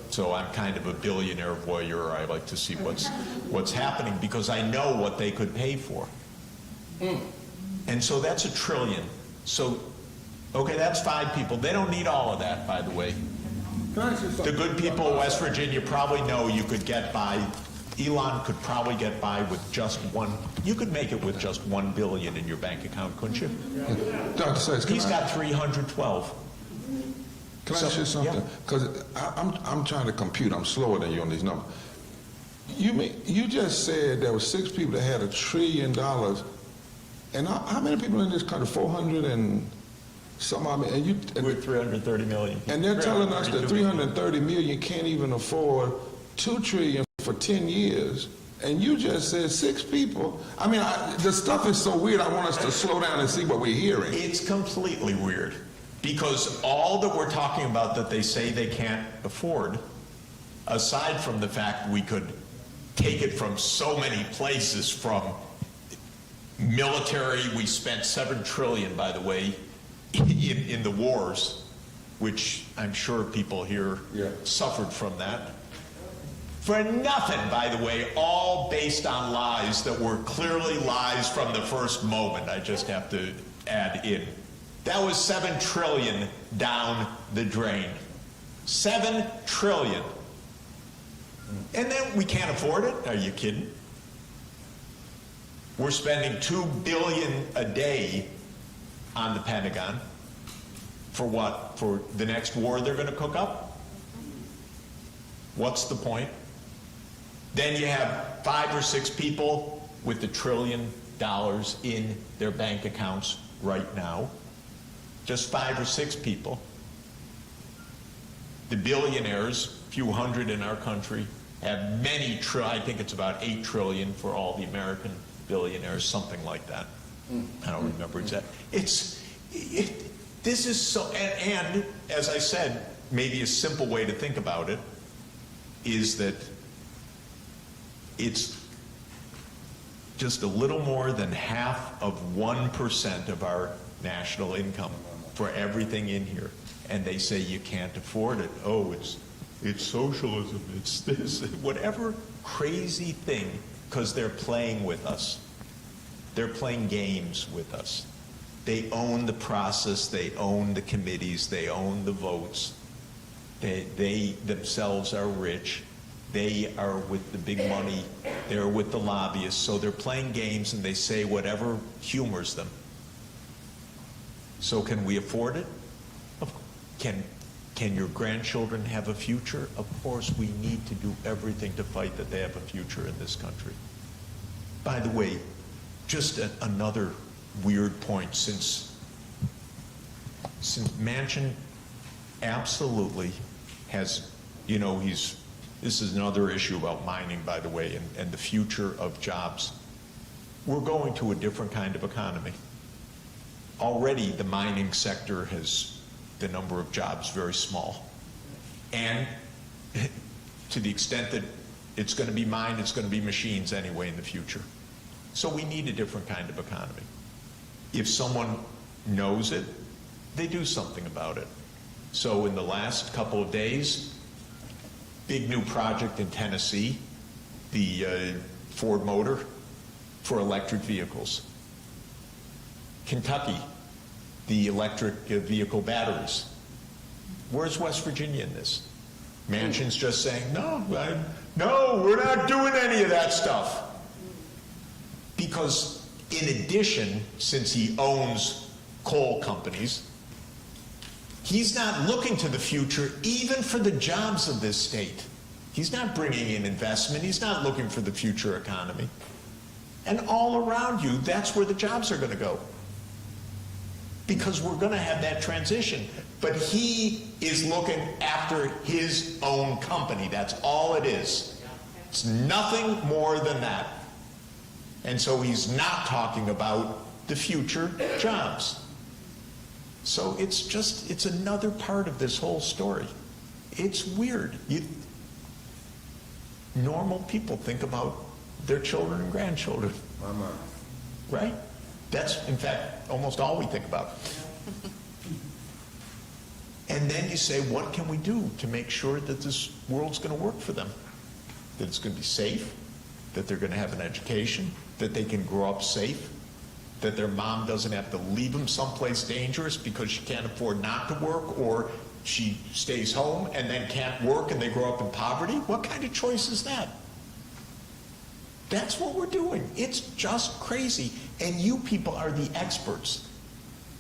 So I'm kind of a billionaire voyeur. I like to see what's happening because I know what they could pay for. And so that's $1 trillion. So, okay, that's 5 people. They don't need all of that, by the way. The good people of West Virginia probably know you could get by. Elon could probably get by with just you could make it with just $1 billion in your bank account, couldn't you? Dr. Sachs, he's got 312. Can I ask you something? Because I'm trying to compute. I'm slower than you on these numbers. You just said there were 6 people that had $1 trillion, and how many people in this country? 400 and some. We're 330 million. And they're telling us that 330 million can't even afford $2 trillion for 10 years. And you just said 6 people. The stuff is so weird. I want us to slow down and see what we're hearing. It's completely weird. Because all that we're talking about that they say they can't afford, aside from the fact we could take it from so many places, from military, we spent $7 trillion, by the way, in the wars. which I'm sure people here Yeah. suffered from that. For nothing, by the way, all based on lies that were clearly lies from the first moment, I just have to add in. That was $7 trillion down the drain. $7 trillion. And then we can't afford it? Are you kidding? We're spending $2 billion a day on the Pentagon. For what? For the next war they're going to cook up? What's the point? Then you have 5 or 6 people with $1 trillion in their bank accounts right now. Just 5 or 6 people. The billionaires, a few hundred in our country, have many, I think it's about 8 trillion for all the American billionaires, something like that. I don't remember exactly. This is so, and as I said, maybe a simple way to think about it is that it's just a little more than half of 1% of our national income for everything in here. And they say you can't afford it. Oh, it's socialism, it's this, whatever crazy thing, because they're playing with us. They're playing games with us. They own the process, they own the committees, they own the votes. They themselves are rich. They are with the big money. They're with the lobbyists. So they're playing games and they say whatever humors them. So can we afford it? Can your grandchildren have a future? Of course, we need to do everything to fight that they have a future in this country. By the way, just another weird point, since Manchin absolutely has, you know, this is another issue about mining, by the way, and the future of jobs. We're going to a different kind of economy. Already the mining sector has the number of jobs very small. And to the extent that it's going to be mined, it's going to be machines anyway in the future. So we need a different kind of economy. If someone knows it, they do something about it. So in the last couple of days, big new project in Tennessee, the Ford motor for electric vehicles. Kentucky, the electric vehicle batteries. Where's West Virginia in this? Manchin's just saying, no, we're not doing any of that stuff. Because in addition, since he owns coal companies, he's not looking to the future even for the jobs of this state. He's not bringing in investment. He's not looking for the future economy. And all around you, that's where the jobs are going to go. Because we're going to have that transition. But he is looking after his own company. That's all it is. It's nothing more than that. And so he's not talking about the future jobs. So it's another part of this whole story. It's weird. Normal people think about their children and grandchildren. Right? That's, in fact, almost all we think about. And then you say, what can we do to make sure that this world's going to work for them? That it's going to be safe, that they're going to have an education, that they can grow up safe, that their mom doesn't have to leave them someplace dangerous because she can't afford not to work, or she stays home and then can't work and they grow up in poverty? What kind of choice is that? That's what we're doing. It's just crazy. And you people are the experts.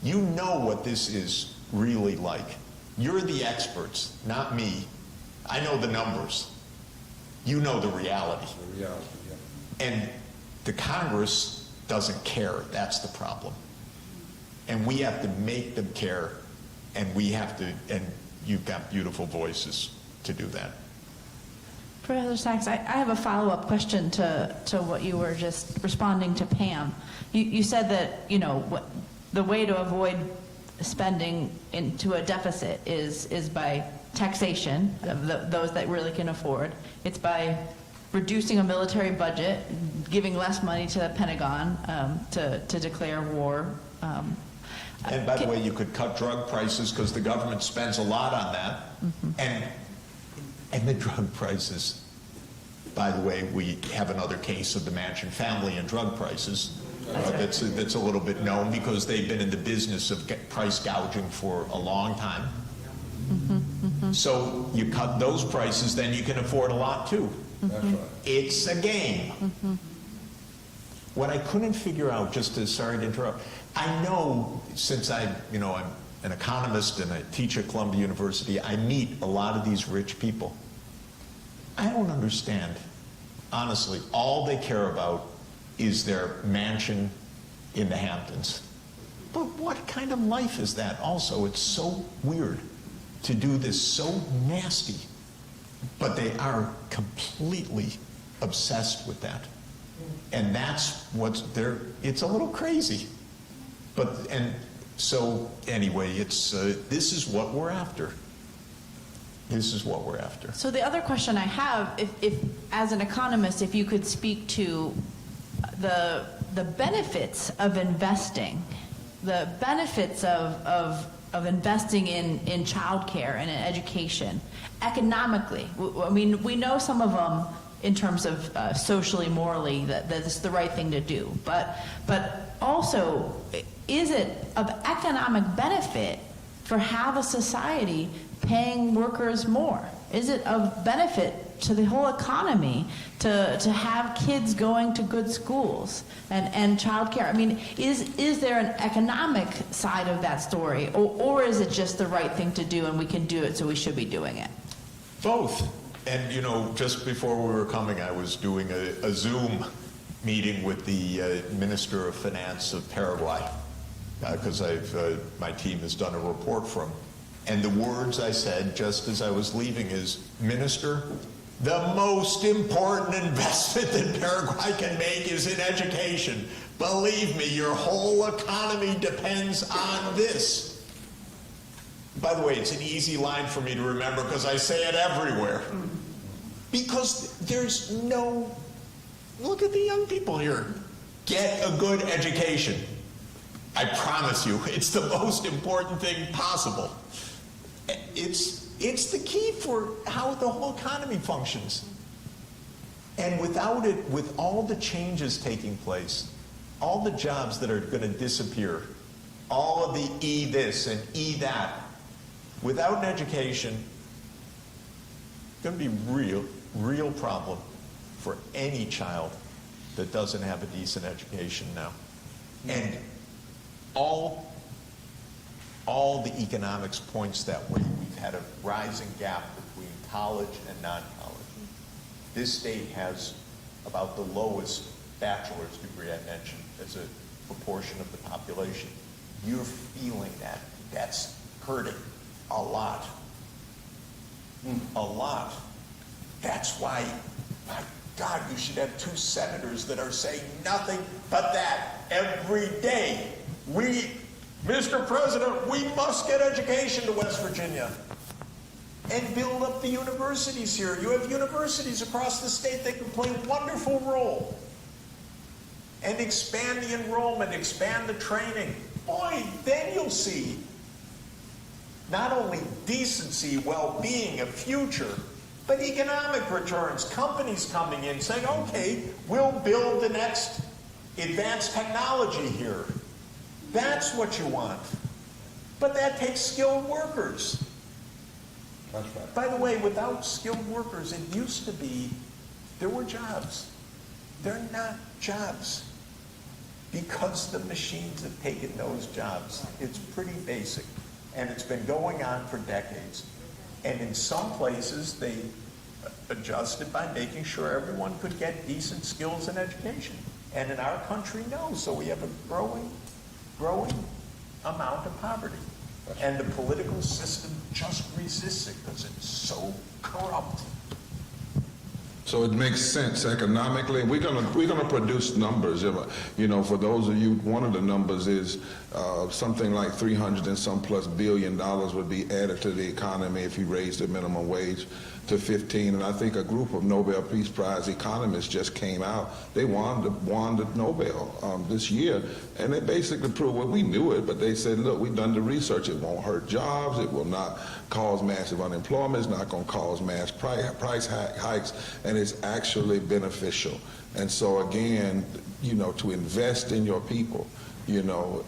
You know what this is really like. You're the experts, not me. I know the numbers. You know the reality. The reality, yeah. And the Congress doesn't care. That's the problem. And we have to make them care, and we have to, and you've got beautiful voices to do that. Professor Sachs, I have a follow-up question to what you were just responding to Pam. You said that, you know, the way to avoid spending into a deficit is by taxation of those that really can afford. It's by reducing a military budget, giving less money to the Pentagon to declare war. And by the way, you could cut drug prices because the government spends a lot on that. And the drug prices, by the way, we have another case of the Manchin family and drug prices. That's a little bit known because they've been in the business of price gouging for a long time. So you cut those prices, then you can afford a lot too. That's right. It's a game. What I couldn't figure out, sorry to interrupt, I know since I'm an economist and I teach at Columbia University, I meet a lot of these rich people. I don't understand. Honestly, all they care about is their mansion in the Hamptons. But what kind of life is that also? It's so weird to do this so nasty. But they are completely obsessed with that. And that's it's a little crazy. So anyway, this is what we're after. This is what we're after. So the other question I have, if as an economist, if you could speak to the benefits of investing, the benefits of investing in childcare and in education, economically. I mean, we know some of them in terms of socially, morally, that it's the right thing to do. But also, is it of economic benefit for have a society paying workers more? Is it of benefit to the whole economy to have kids going to good schools and childcare? I mean, is there an economic side of that story, or is it just the right thing to do and we can do it, so we should be doing it? Both. And just before we were coming, I was doing a Zoom meeting with the Minister of Finance of Paraguay, because my team has done a report for him. And the words I said just as I was leaving is, Minister, the most important investment that Paraguay can make is in education. Believe me, your whole economy depends on this. By the way, it's an easy line for me to remember because I say it everywhere. Because there's look at the young people here. Get a good education. I promise you, it's the most important thing possible. It's the key for how the whole economy functions. And without it, with all the changes taking place, all the jobs that are going to disappear, all of the E this and E that, without an education, it's going to be real problem for any child that doesn't have a decent education now. And all the economics points that way. We've had a rising gap between college and non-college. This state has about the lowest bachelor's degree I mentioned as a proportion of the population. You're feeling that. That's hurting a lot. A lot. That's why, my God, you should have 2 senators that are saying nothing but that every day. Mr. President, we must get education to West Virginia and build up the universities here. You have universities across the state that can play a wonderful role and expand the enrollment, expand the training. Boy, then you'll see not only decency, well-being, a future, but economic returns. Companies coming in saying, okay, we'll build the next advanced technology here. That's what you want. But that takes skilled workers. That's right. By the way, without skilled workers, it used to be there were jobs. They're not jobs because the machines have taken those jobs. It's pretty basic. And it's been going on for decades. And in some places, they adjusted by making sure everyone could get decent skills and education. And in our country, no. So we have a growing amount of poverty. And the political system just resists it because it's so corrupt. So it makes sense economically. We're gonna produce numbers. For those of you, one of the numbers is something like $300 and some plus billion would be added to the economy if you raise the minimum wage. to 15, and I think a group of Nobel Peace Prize economists just came out. They won the Nobel this year, and they basically proved, well, we knew it, but they said, look, we've done the research. It won't hurt jobs. It will not cause massive unemployment. It's not going to cause mass price hikes, and it's actually beneficial. And so again, you know, to invest in your people, you know,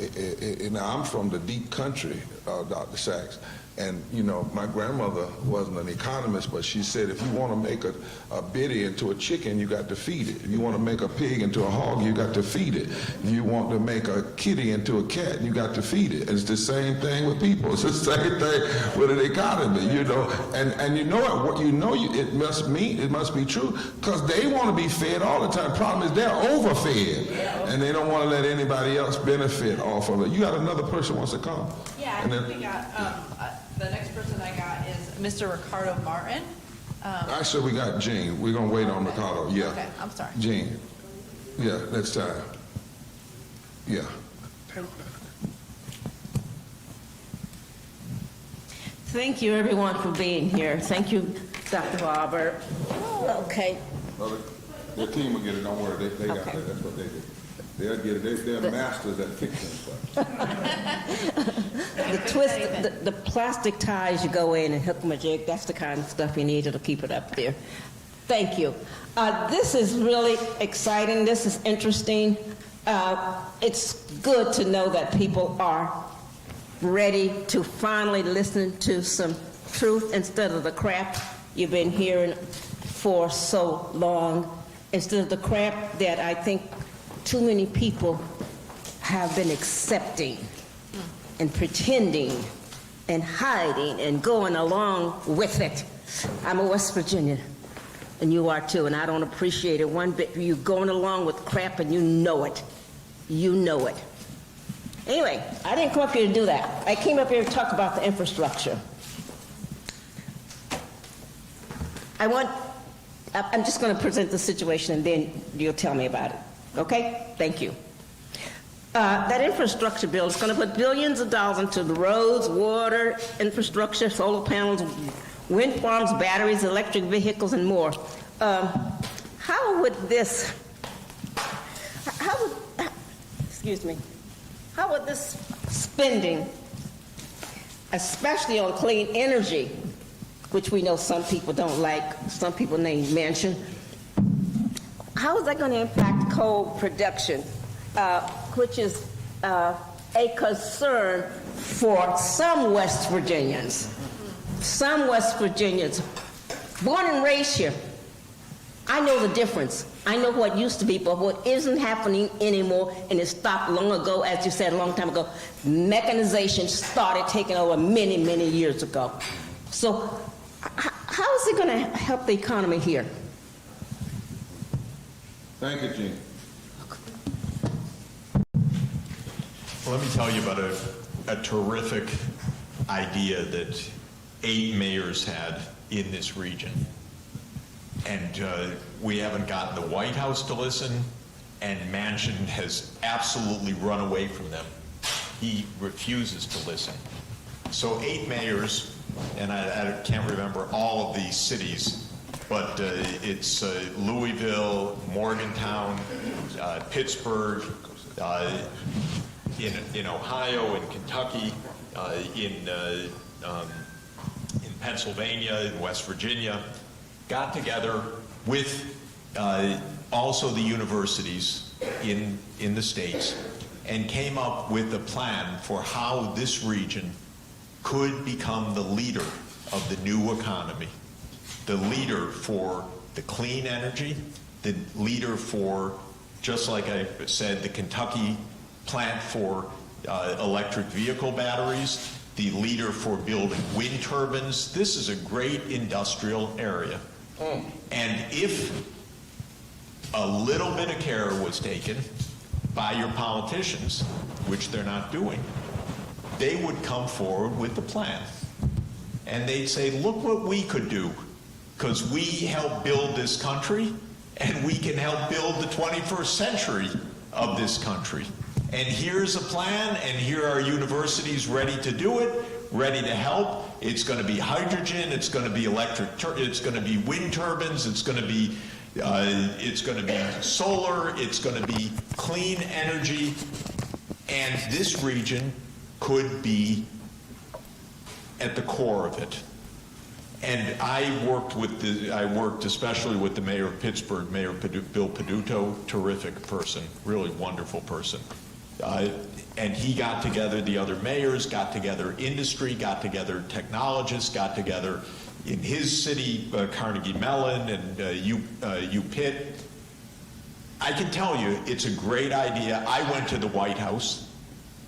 now I'm from the deep country, Dr. Sachs, and, you know, my grandmother wasn't an economist, but she said if you want to make a biddy into a chicken, you got to feed it. If you want to make a pig into a hog, you got to feed it. If you want to make a kitty into a cat, you got to feed it. It's the same thing with people. It's the same thing with an economy, you know. And you know what you know it must be true, because they want to be fed all the time. Problem is they're overfed, and they don't want to let anybody else benefit off of it. You got another person wants to come. Yeah, I think we got, the next person I got is Mr. Ricardo Martin. Actually, we got Jean. We're going to wait on Ricardo. Yeah. Okay, I'm sorry. Jean. Yeah, next time. Yeah. Thank you, everyone, for being here. Thank you, Dr. Barber. Okay. Well, the team will get it. Don't worry. They got Okay. it. That's what they do. They'll get it. They're masters at fixing stuff. The twist, the plastic ties you go in and hook them a jig, that's the kind of stuff you need to keep it up there. Thank you. This is really exciting. This is interesting. It's good to know that people are ready to finally listen to some truth instead of the crap you've been hearing for so long, instead of the crap that I think too many people have been accepting and pretending and hiding and going along with it. I'm a West Virginian, and you are too, and I don't appreciate it one bit. You going along with crap, and you know it. You know it. Anyway, I didn't come up here to do that. I came up here to talk about the infrastructure. I'm just going to present the situation, and then you'll tell me about it. Okay? Thank you. That infrastructure bill is going to put billions of dollars into the roads, water, infrastructure, solar panels, wind farms, batteries, electric vehicles, and more. How would this spending, especially on clean energy, which we know some people don't like, some people named Manchin, how is that going to impact coal production, which is a concern for some West Virginians? Some West Virginians, born and raised here, I know the difference. I know what used to be, but what isn't happening anymore, and it stopped long ago, as you said a long time ago. Mechanization started taking over many, many years ago. So how is it going to help the economy here? Thank you, Jean. Well, let me tell you about a terrific idea that 8 mayors had in this region. And we haven't gotten the White House to listen, and Manchin has absolutely run away from them. He refuses to listen. So 8 mayors, and I can't remember all of these cities, but it's Louisville, Morgantown, Pittsburgh, in Ohio, in Kentucky, in Pennsylvania, in West Virginia, got together with also the universities in the states and came up with a plan for how this region could become the leader of the new economy, the leader for the clean energy, the leader for, just like I said, the Kentucky plant for electric vehicle batteries, the leader for building wind turbines. This is a great industrial area. And if a little bit of care was taken by your politicians, which they're not doing, they would come forward with the plan. And they'd say, look what we could do, because we helped build this country, and we can help build the 21st century of this country. And here's a plan, and here are universities ready to do it. ready to help. It's going to be hydrogen. It's going to be it's going to be wind turbines. It's going to be solar. It's going to be clean energy, and this region could be at the core of it. And I worked especially with the mayor of Pittsburgh, Mayor Bill Peduto, terrific person, really wonderful person. And he got together, the other mayors got together, industry got together, technologists got together in his city, Carnegie Mellon and UPitt. I can tell you, it's a great idea. I went to the White House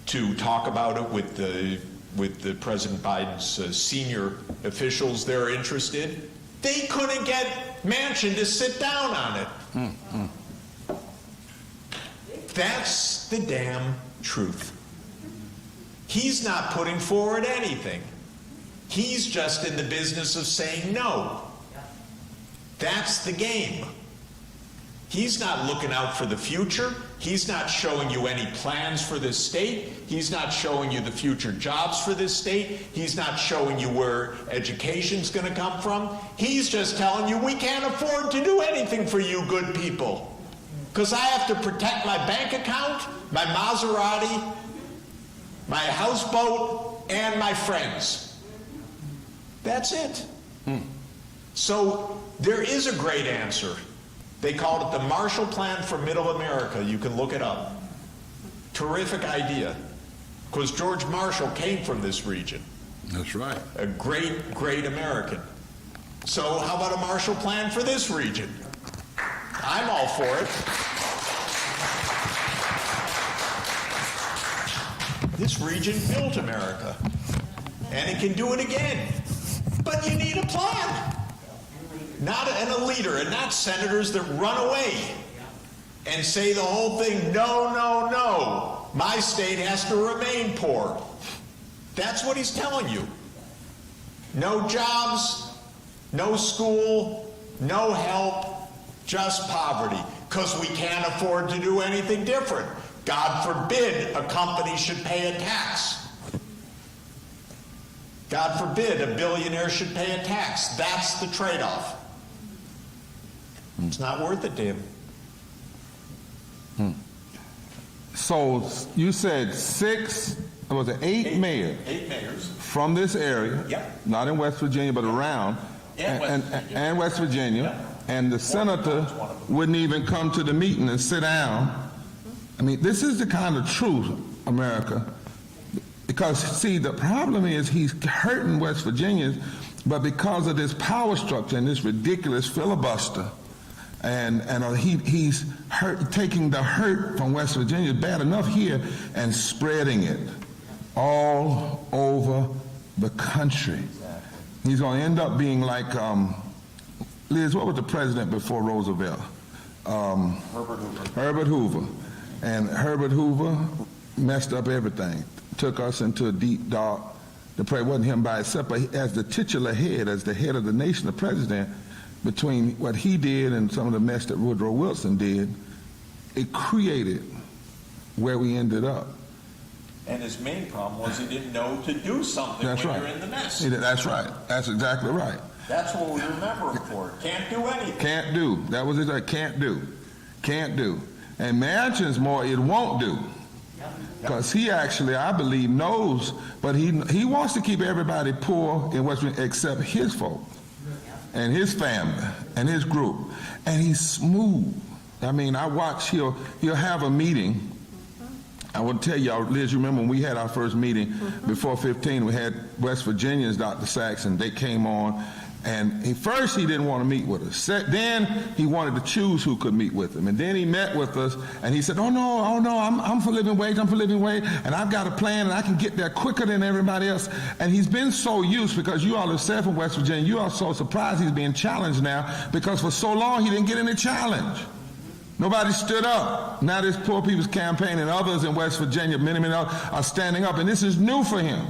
to talk about it with the President Biden's senior officials. They're interested. They couldn't get Manchin to sit down on it. That's the damn truth. He's not putting forward anything. He's just in the business of saying no. That's the game. He's not looking out for the future. He's not showing you any plans for this state. He's not showing you the future jobs for this state. He's not showing you where education's going to come from. He's just telling you, we can't afford to do anything for you good people, because I have to protect my bank account, my Maserati, my houseboat, and my friends. That's it. So there is a great answer. They called it the Marshall Plan for Middle America. You can look it up. Terrific idea, because George Marshall came from this region. That's right. A great, great American. So how about a Marshall Plan for this region? I'm all for it. This region built America, and it can do it again. But you need a plan. And a leader, and not senators that run away and say the whole thing, no, no, no. My state has to remain poor. That's what he's telling you. No jobs, no school, no help, just poverty, because we can't afford to do anything different. God forbid a company should pay a tax. God forbid a billionaire should pay a tax. That's the trade-off. It's not worth it to him. So you said eight mayors? 8 mayors. From this area? Yep. Not in West Virginia, but around. And West Virginia. Yep. And the senator wouldn't even come to the meeting and sit down. I mean, this is the kind of truth, America. Because, see, the problem is he's hurting West Virginians, but because of this power structure and this ridiculous filibuster, and he's taking the hurt from West Virginia, bad enough here, and spreading it all over the country. He's going to end up being like, Liz, what was the president before Roosevelt? Herbert Hoover. And Herbert Hoover messed up everything, took us into a deep, dark depression. It wasn't him by himself, but as the titular head, as the head of the nation, the president, between what he did and some of the mess that Woodrow Wilson did, it created where we ended up. And his main problem was he didn't know to do something That's when right. you're in the mess. That's right. That's exactly right. That's what we remember him for. Can't do anything. Can't do. That was it. Can't do. Can't do. And Manchin's more, it won't do. Because he actually, I believe, knows, but he wants to keep everybody poor in West Virginia except his folks and his family and his group. And he's smooth. I mean, I watch, he'll have a meeting. I will tell y'all, Liz, you remember when we had our first meeting before 15, we had West Virginians, Dr. Sachs, and they came on. And first he didn't want to meet with us. Then he wanted to choose who could meet with him. And then he met with us and he said, oh no, I'm for living wage, and I've got a plan and I can get there quicker than everybody else. And he's been so used, because you all have said from West Virginia, you are so surprised he's being challenged now, because for so long he didn't get any challenge. Nobody stood up. Now this Poor People's Campaign and others in West Virginia, many others, are standing up, and this is new for him.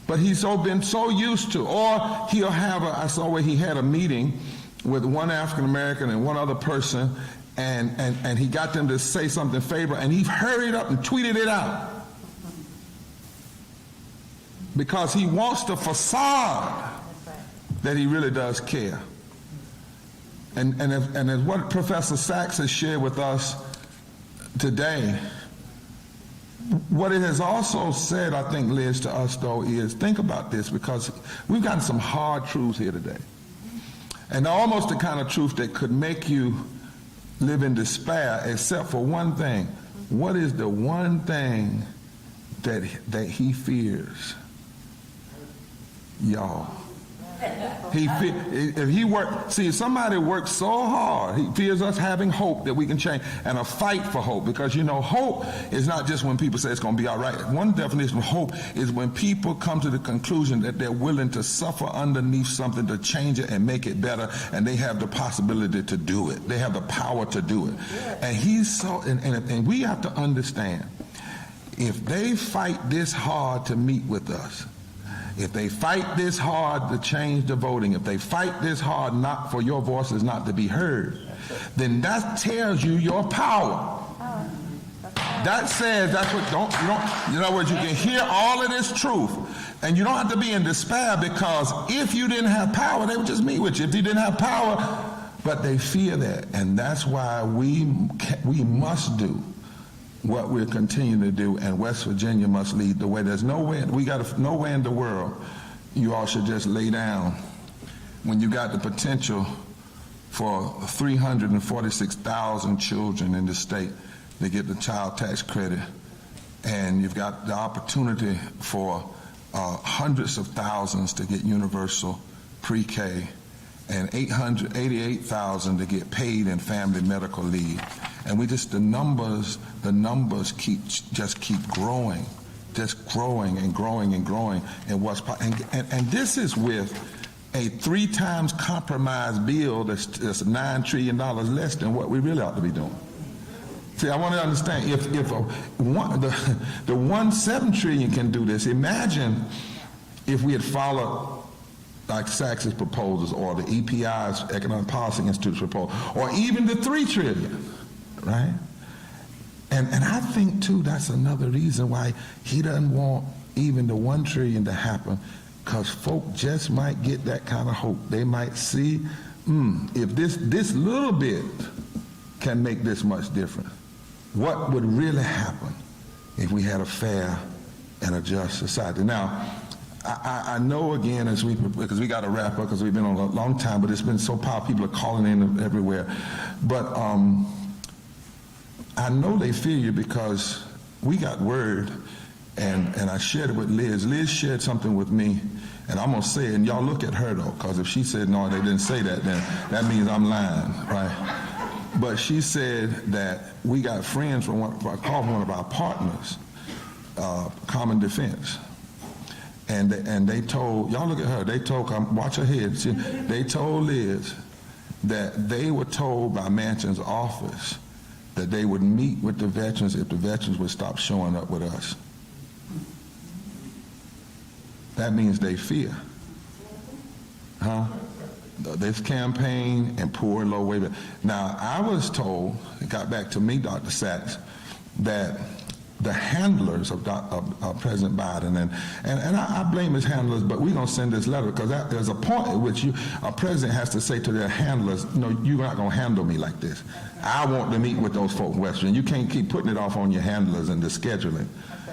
But he's been so used to, or he'll have I saw where he had a meeting with one African American and one other person, and he got them to say something favorable, and he hurried up and tweeted it out. because he wants the facade that he really does care. And as what Professor Sachs has shared with us today, what it has also said, I think, Liz, to us, though, is think about this, because we've gotten some hard truths here today. And almost the kind of truth that could make you live in despair, except for one thing. What is the one thing that he fears? Y'all. If he work, see, if somebody works so hard, he fears us having hope that we can change, and a fight for hope, because, you know, hope is not just when people say it's going to be all right. One definition of hope is when people come to the conclusion that they're willing to suffer underneath something to change it and make it better, and they have the possibility to do it. They have the power to do it. And he's so, and we have to understand, if they fight this hard to meet with us, if they fight this hard to change the voting, if they fight this hard not for your voices not to be heard, then that tells you your power. That says that's what in other words, you can hear all of this truth, and you don't have to be in despair, because if you didn't have power, they would just meet with you. If you didn't have power, but they fear that, and that's why we must do what we're continuing to do, and West Virginia must lead the way. There's nowhere in the world you all should just lay down when you got the potential for 346,000 children in the state to get the child tax credit, and you've got the opportunity for hundreds of thousands to get universal pre-K, and 888,000 to get paid in family medical leave. And we just, the numbers keep growing, just growing and growing and growing. And this is with a 3 times compromised bill that's $9 trillion less than what we really ought to be doing. See, I want to understand, if the 1.7 trillion can do this, imagine if we had followed like Sachs's proposals, or the EPI's Economic Policy Institute's proposal, or even the 3 trillion. Right? And I think, too, that's another reason why he doesn't want even the 1 trillion to happen, because folk just might get that kind of hope. They might see, if this little bit can make this much difference, what would really happen if we had a fair and a just society? Now, I know, again, because we got to wrap up because we've been on a long time, but it's been so powerful, people are calling in everywhere. But I know they fear you, because we got word, and I shared it with Liz. Liz shared something with me, and I'm going to say it, and y'all look at her, though, because if she said, no, they didn't say that, then that means I'm lying, right? But she said that we got friends from one of our partners, Common Defense. And they told, y'all look at her, they told, watch her head, they told Liz that they were told by Manchin's office that they would meet with the veterans if the veterans would stop showing up with us. That means they fear. Huh? This campaign and poor and low wage. Now, I was told, it got back to me, Dr. Sachs, that the handlers of President Biden, and I blame his handlers, but we're going to send this letter, because there's a point at which a president has to say to their handlers, no, you're not going to handle me like this. I want to meet with those folk in West Virginia. You can't keep putting it off on your handlers and the scheduling.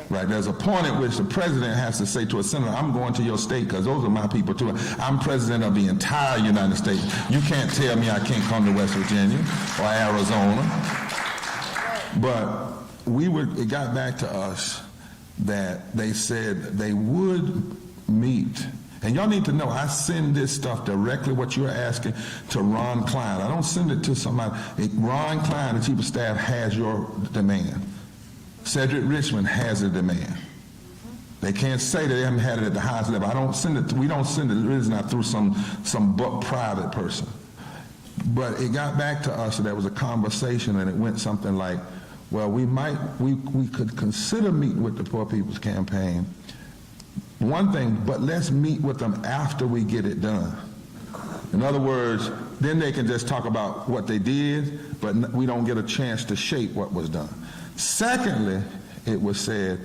Right? There's a point at which the president has to say to a senator, I'm going to your state because those are my people too. I'm president of the entire United States. You can't tell me I can't come to West Virginia or Arizona. But it got back to us that they said they would meet. And y'all need to know, I send this stuff directly, what you're asking, to Ron Klein. I don't send it to somebody. Ron Klein, the chief of staff, has your demand. Cedric Richmond has a demand. They can't say that they haven't had it at the highest level. We don't send it, it's not through some private person. But it got back to us, so there was a conversation, and it went something like, well, we could consider meeting with the Poor People's Campaign. One thing, but let's meet with them after we get it done. In other words, then they can just talk about what they did, but we don't get a chance to shape what was done. Secondly, it was said,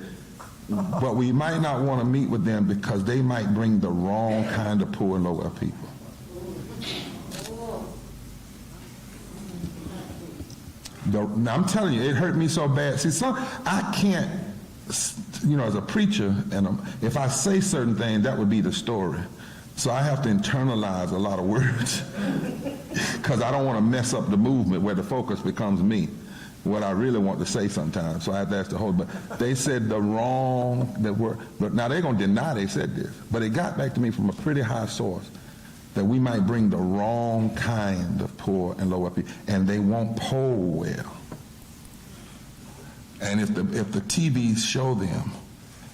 but we might not want to meet with them because they might bring the wrong kind of poor and low people. Now, I'm telling you, it hurt me so bad. See, I can't, as a preacher, and if I say certain things, that would be the story. So I have to internalize a lot of words because I don't want to mess up the movement where the focus becomes me, what I really want to say sometimes. So I have to ask the whole, but they said the wrong word. But now they're going to deny they said this, but it got back to me from a pretty high source that we might bring the wrong kind of poor and lower people, and they won't poll well. And if the TVs show them,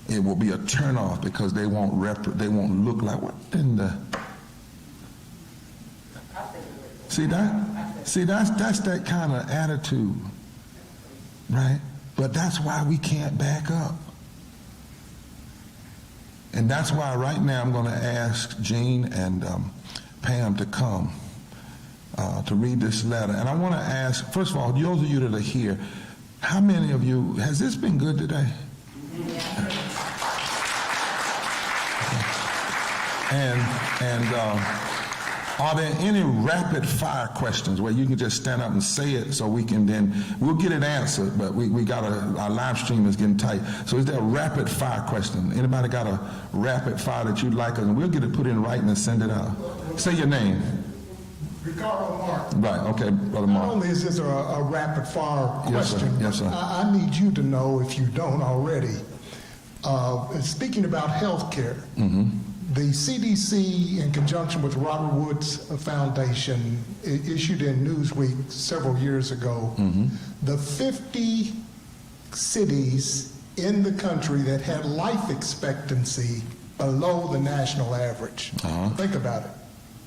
it will be a turnoff because they won't look like what in the. See that's that kind of attitude, right? But that's why we can't back up. And that's why right now I'm going to ask Jean and Pam to come to read this letter. And I want to ask, first of all, those of you that are here, how many of you, has this been good today? And are there any rapid fire questions where you can just stand up and say it so we can we'll get it answered, but we got our live stream is getting tight. So is there a rapid fire question? Anybody got a rapid fire that you'd like us, and we'll get it put in writing and send it out. Say your name. Ricardo Mark. Right, okay, Brother Mark. Not only is this a rapid fire question, yes, sir. I need you to know, if you don't already, speaking about health care, the CDC, in conjunction with Robert Woods Foundation, issued in Newsweek several years ago, the 50 cities in the country that had life expectancy below the national average. Think about it.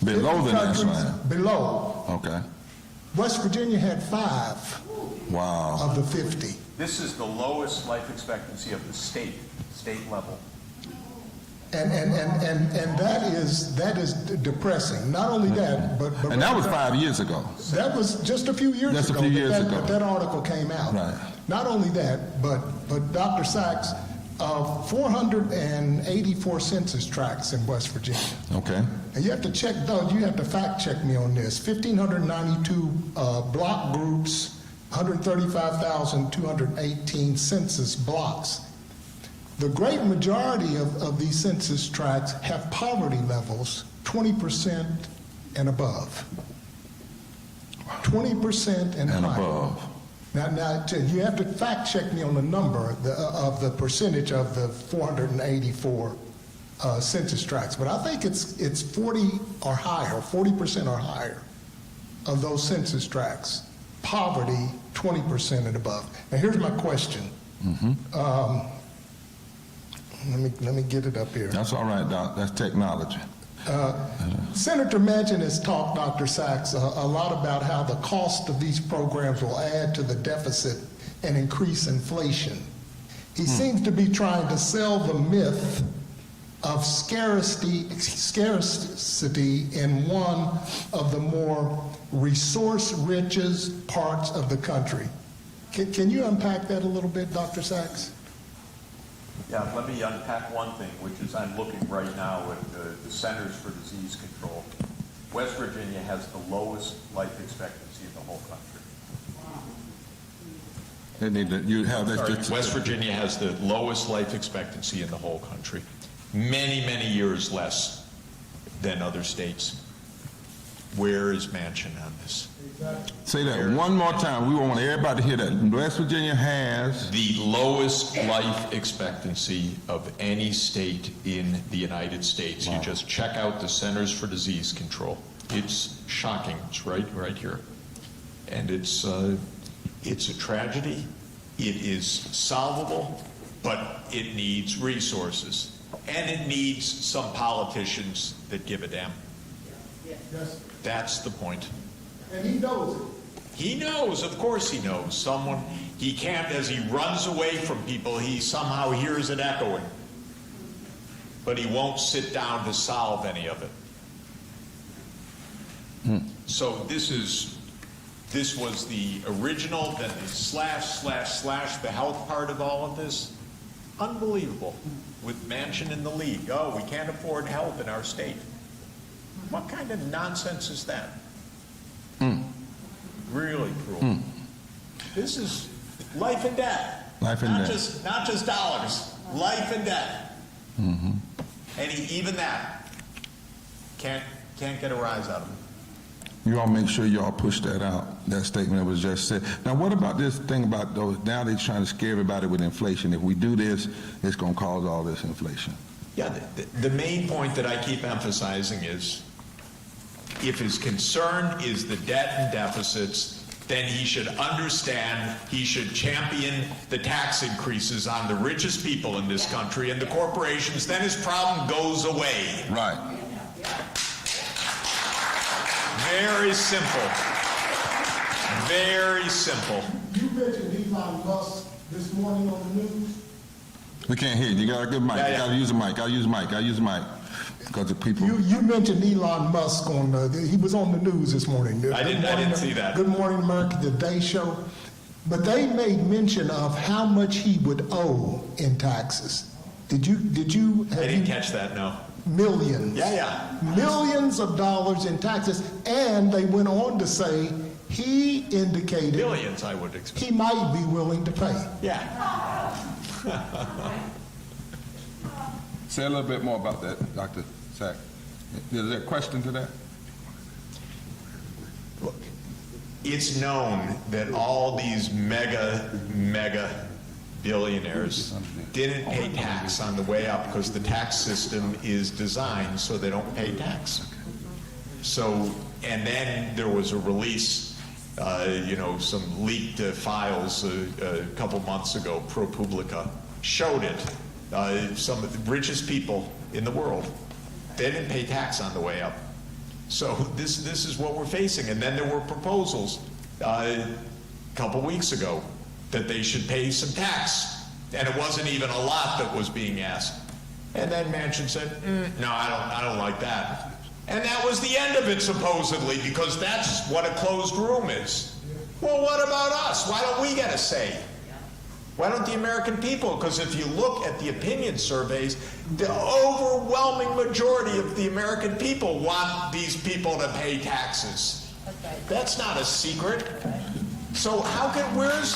Below the national average? Below. Okay. West Virginia had 5 Wow. of the 50. This is the lowest life expectancy of the state level. And that is depressing. Not only that, but And that was 5 years ago. that was just a few years Just a ago. few years that, ago. that article came out. Right. Not only that, but Dr. Sachs, 484 census tracts in West Virginia. Okay. And you have to check, though, you have to fact check me on this. 1,592 block groups, 135,218 census blocks. The great majority of these census tracts have poverty levels 20% and above. 20% and higher. Above. Now, you have to fact check me on the number of the percentage of the 484 census tracts, but I think it's 40 or higher, 40% or higher of those census tracts. Poverty 20% and above. Now, here's my question. Let me get it up here. That's all right, Doc. That's technology. Senator Manchin has talked, Dr. Sachs, a lot about how the cost of these programs will add to the deficit and increase inflation. He seems to be trying to sell the myth of scarcity in one of the more resource-richest parts of the country. Can you unpack that a little bit, Dr. Sachs? Yeah, let me unpack one thing, which is I'm looking right now at the Centers for Disease Control. West Virginia has the lowest life expectancy in the whole country. West Virginia has the lowest life expectancy in the whole country. Many, many years less than other states. Where is Manchin on this? Say that one more time. We want everybody to hear that. West Virginia has the lowest life expectancy of any state in the United States. You just check out the Centers for Disease Control. It's shocking. It's right here. And it's a tragedy. It is solvable, but it needs resources. And it needs some politicians that give a damn. Yes. That's the point. And he knows it. He knows, of course he knows. He can't, as he runs away from people, he somehow hears it echoing. But he won't sit down to solve any of it. So this was the original, then the / the health part of all of this. Unbelievable. With Manchin in the lead. Oh, we can't afford help in our state. What kind of nonsense is that? Really cruel. This is life and death. Life and not death. Not just dollars. Life and death. And even that can't get a rise out of him. You all make sure y'all push that out, that statement that was just said. Now, what about this thing about those, now they're trying to scare everybody with inflation. If we do this, it's going to cause all this inflation. Yeah, the main point that I keep emphasizing is, if his concern is the debt and deficits, then he should understand he should champion the tax increases on the richest people in this country and the corporations. Then his problem goes away. Right. Very simple. Very simple. You mentioned Elon Musk this morning on the news. We can't hear you. You got a good mic. Yeah, You got to use a mic. Got to use a mic. Got to use a mic. Because the people. You mentioned Elon Musk on he was on the news this morning. I didn't see that. Good Morning America, the Day Show. But they made mention of how much he would owe in taxes. Did you I didn't catch that, no. Millions. Yeah. Millions of dollars in taxes. And they went on to say he indicated Billions, I would expect. he might be willing to pay. Yeah. Say a little bit more about that, Dr. Sachs. Is there a question to that? Look, it's known that all these mega billionaires didn't pay tax on the way up because the tax system is designed so they don't pay tax. So, and then there was a release, some leaked files a couple months ago, ProPublica, showed it. Some of the richest people in the world, they didn't pay tax on the way up. So this is what we're facing. And then there were proposals a couple weeks ago that they should pay some tax. And it wasn't even a lot that was being asked. And then Manchin said, no, I don't like that. And that was the end of it, supposedly, because that's what a closed room is. Well, what about us? Why don't we get a say? Why don't the American people? Because if you look at the opinion surveys, the overwhelming majority of the American people want these people to pay taxes. That's not a secret. So how can, what's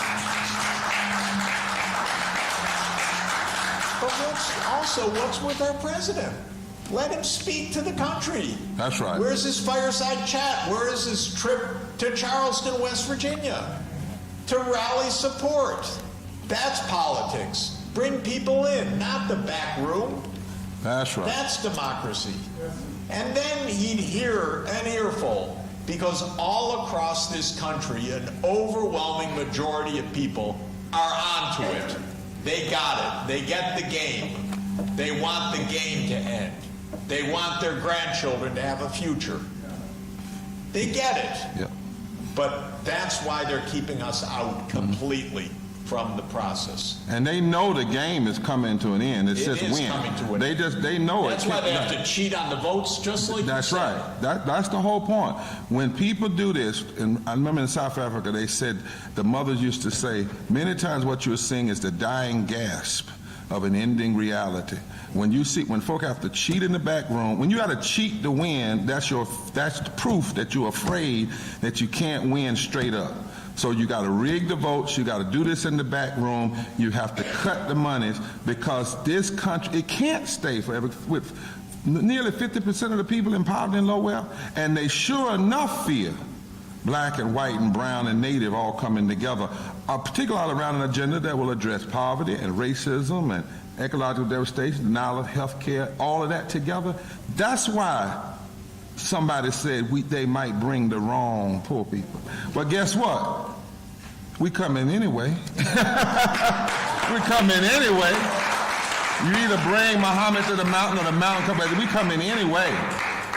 with our president? Let him speak to the country. That's right. Where's his fireside chat? Where is his trip to Charleston, West Virginia to rally support? That's politics. Bring people in, not the back room. That's right. That's democracy. And then he'd hear an earful, because all across this country, an overwhelming majority of people are onto it. They got it. They get the game. They want the game to end. They want their grandchildren to have a future. They get it. Yep. But that's why they're keeping us out completely from the process. And they know the game is coming to an end. It's It just is win. coming to an end. They know it. That's why they have to cheat on the votes, just like That's you said. right. That's the whole point. When people do this, and I remember in South Africa, they said, the mothers used to say, many times what you're seeing is the dying gasp of an ending reality. When folk have to cheat in the back room, when you got to cheat to win, that's the proof that you're afraid that you can't win straight up. So you got to rig the votes, you got to do this in the back room, you have to cut the monies, because this country, it can't stay forever with nearly 50% of the people in poverty and low wealth, and they sure enough fear black and white and brown and native all coming together, particularly around an agenda that will address poverty and racism and ecological devastation, denial of health care, all of that together. That's why somebody said they might bring the wrong poor people. Well, guess what? We come in anyway. We come in anyway. You either bring Muhammad to the mountain or the mountain come back. We come in anyway.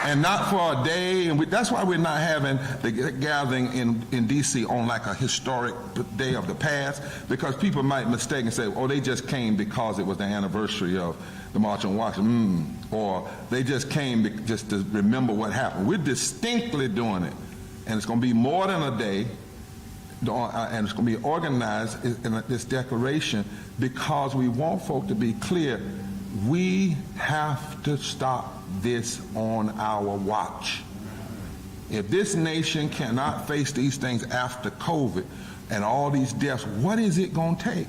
And not for a day. And that's why we're not having the gathering in D.C. on like a historic day of the past, because people might mistake and say, oh, they just came because it was the anniversary of the March on Washington, or they just came just to remember what happened. We're distinctly doing it. And it's going to be more than a day. and it's going to be organized in this declaration because we want folk to be clear. We have to stop this on our watch. If this nation cannot face these things after COVID and all these deaths, what is it going to take?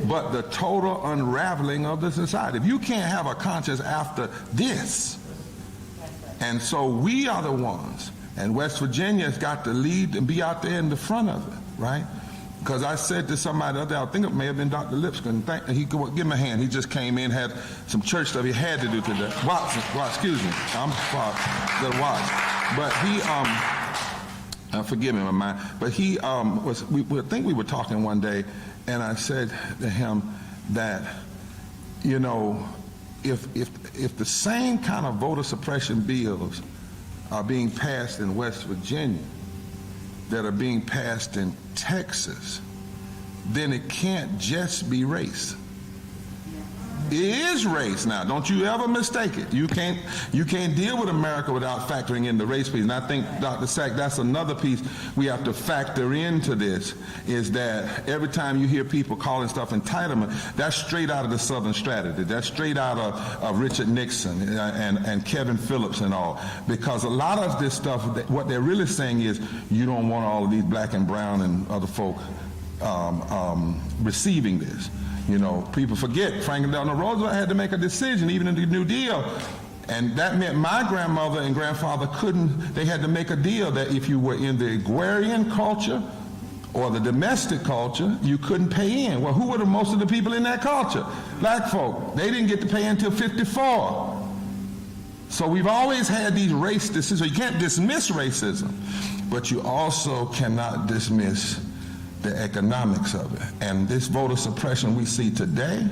But the total unraveling of the society. If you can't have a conscience after this, and so we are the ones, and West Virginia has got to lead and be out there in the front of it, right? Because I said to somebody the other day, I think it may have been Dr. Lipscomb, he could give him a hand. He just came in, had some church stuff he had to do today. Watson, excuse me, I'm the Watts. But he, forgive me, my mind. But he I think we were talking one day, and I said to him that, you know, if the same kind of voter suppression bills are being passed in West Virginia that are being passed in Texas, then it can't just be race. It is race now. Don't you ever mistake it. You can't deal with America without factoring in the race piece. And I think, Dr. Sachs, that's another piece we have to factor into this, is that every time you hear people calling stuff entitlement, that's straight out of the Southern strategy. That's straight out of Richard Nixon and Kevin Phillips and all. Because a lot of this stuff, what they're really saying is, you don't want all of these black and brown and other folk receiving this. You know, people forget Franklin Delano Roosevelt had to make a decision, even in the New Deal. And that meant my grandmother and grandfather they had to make a deal that if you were in the agrarian culture or the domestic culture, you couldn't pay in. Well, who were most of the people in that culture? Black folk. They didn't get to pay in until 54. So we've always had these race decisions. You can't dismiss racism, but you also cannot dismiss the economics of it. And this voter suppression we see today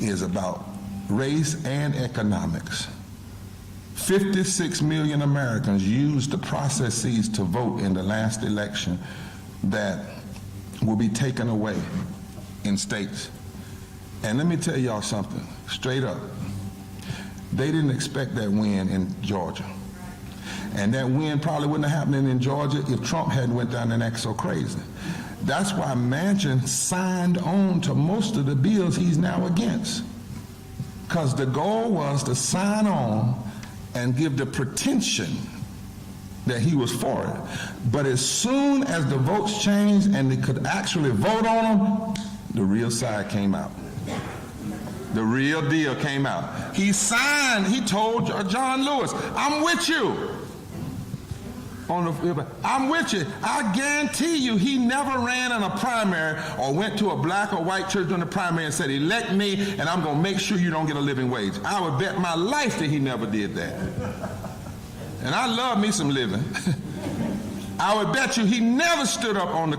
is about race and economics. 56 million Americans used the processes to vote in the last election that will be taken away in states. And let me tell y'all something, straight up. They didn't expect that win in Georgia. And that win probably wouldn't have happened in Georgia if Trump hadn't went down and acted so crazy. That's why Manchin signed on to most of the bills he's now against. Because the goal was to sign on and give the pretension that he was for it. But as soon as the votes changed and they could actually vote on them, the real side came out. The real deal came out. He signed, he told John Lewis, I'm with you. I'm with you. I guarantee you he never ran in a primary or went to a black or white church during the primary and said, elect me and I'm going to make sure you don't get a living wage. I would bet my life that he never did that. And I love me some living. I would bet you he never stood up on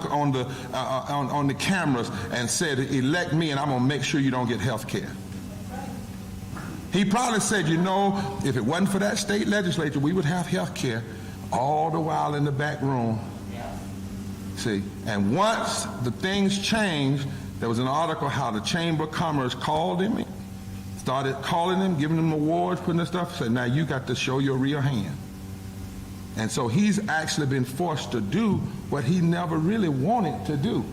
the cameras and said, elect me and I'm going to make sure you don't get health care. He probably said, you know, if it wasn't for that state legislature, we would have health care. All the while in the back room. See, and once the things changed, there was an article how the Chamber of Commerce called him, started calling him, giving him awards, putting this stuff, said, now you got to show your real hand. And so he's actually been forced to do what he never really wanted to do.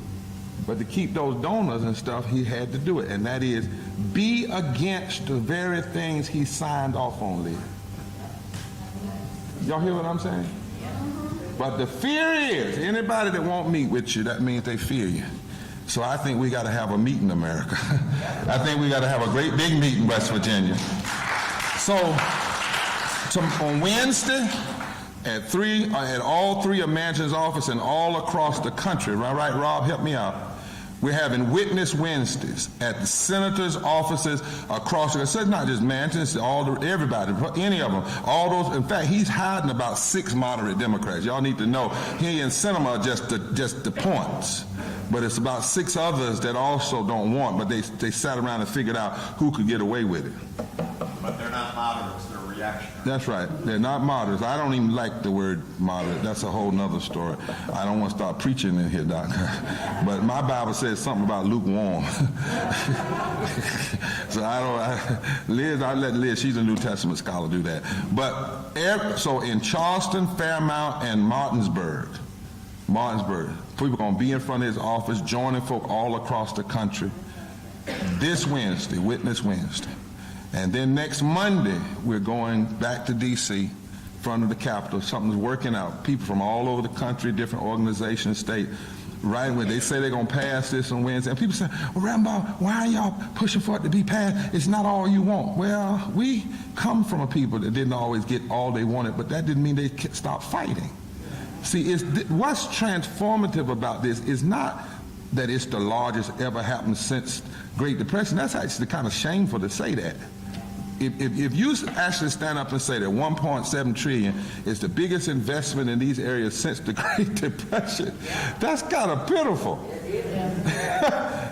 But to keep those donors and stuff, he had to do it. And that is be against the very things he signed off on, Lee. Y'all hear what I'm saying? But the fear is, anybody that won't meet with you, that means they fear you. So I think we got to have a meet in America. I think we got to have a great big meet in West Virginia. So on Wednesday at all three of Manchin's offices and all across the country, right, Rob, help me out. We're having Witness Wednesdays at the senators' offices across the country. So it's not just Manchin, it's everybody, any of them. All those. In fact, he's hiding about 6 moderate Democrats. Y'all need to know he and Sinema are just the points. But it's about 6 others that also don't want, but they sat around and figured out who could get away with it. But they're not moderates, they're reactionary. That's right. They're not moderates. I don't even like the word moderate. That's a whole nother story. I don't want to start preaching in here, Doc. But my Bible says something about lukewarm. So I'll let Liz, she's a New Testament scholar, do that. But so in Charleston, Fairmount, and Martinsburg, Martinsburg. People are going to be in front of his office, joining folk all across the country. This Wednesday, Witness Wednesday. And then next Monday, we're going back to D.C., in front of the Capitol. Something's working out. People from all over the country, different organizations, state, right when they say they're going to pass this on Wednesday. And people say, well, Rambo, why are y'all pushing for it to be passed? It's not all you want. Well, we come from a people that didn't always get all they wanted, but that didn't mean they stopped fighting. See, what's transformative about this is not that it's the largest ever happened since Great Depression. That's actually kind of shameful to say that. If you actually stand up and say that 1.7 trillion is the biggest investment in these areas since the Great Depression, that's kind of pitiful.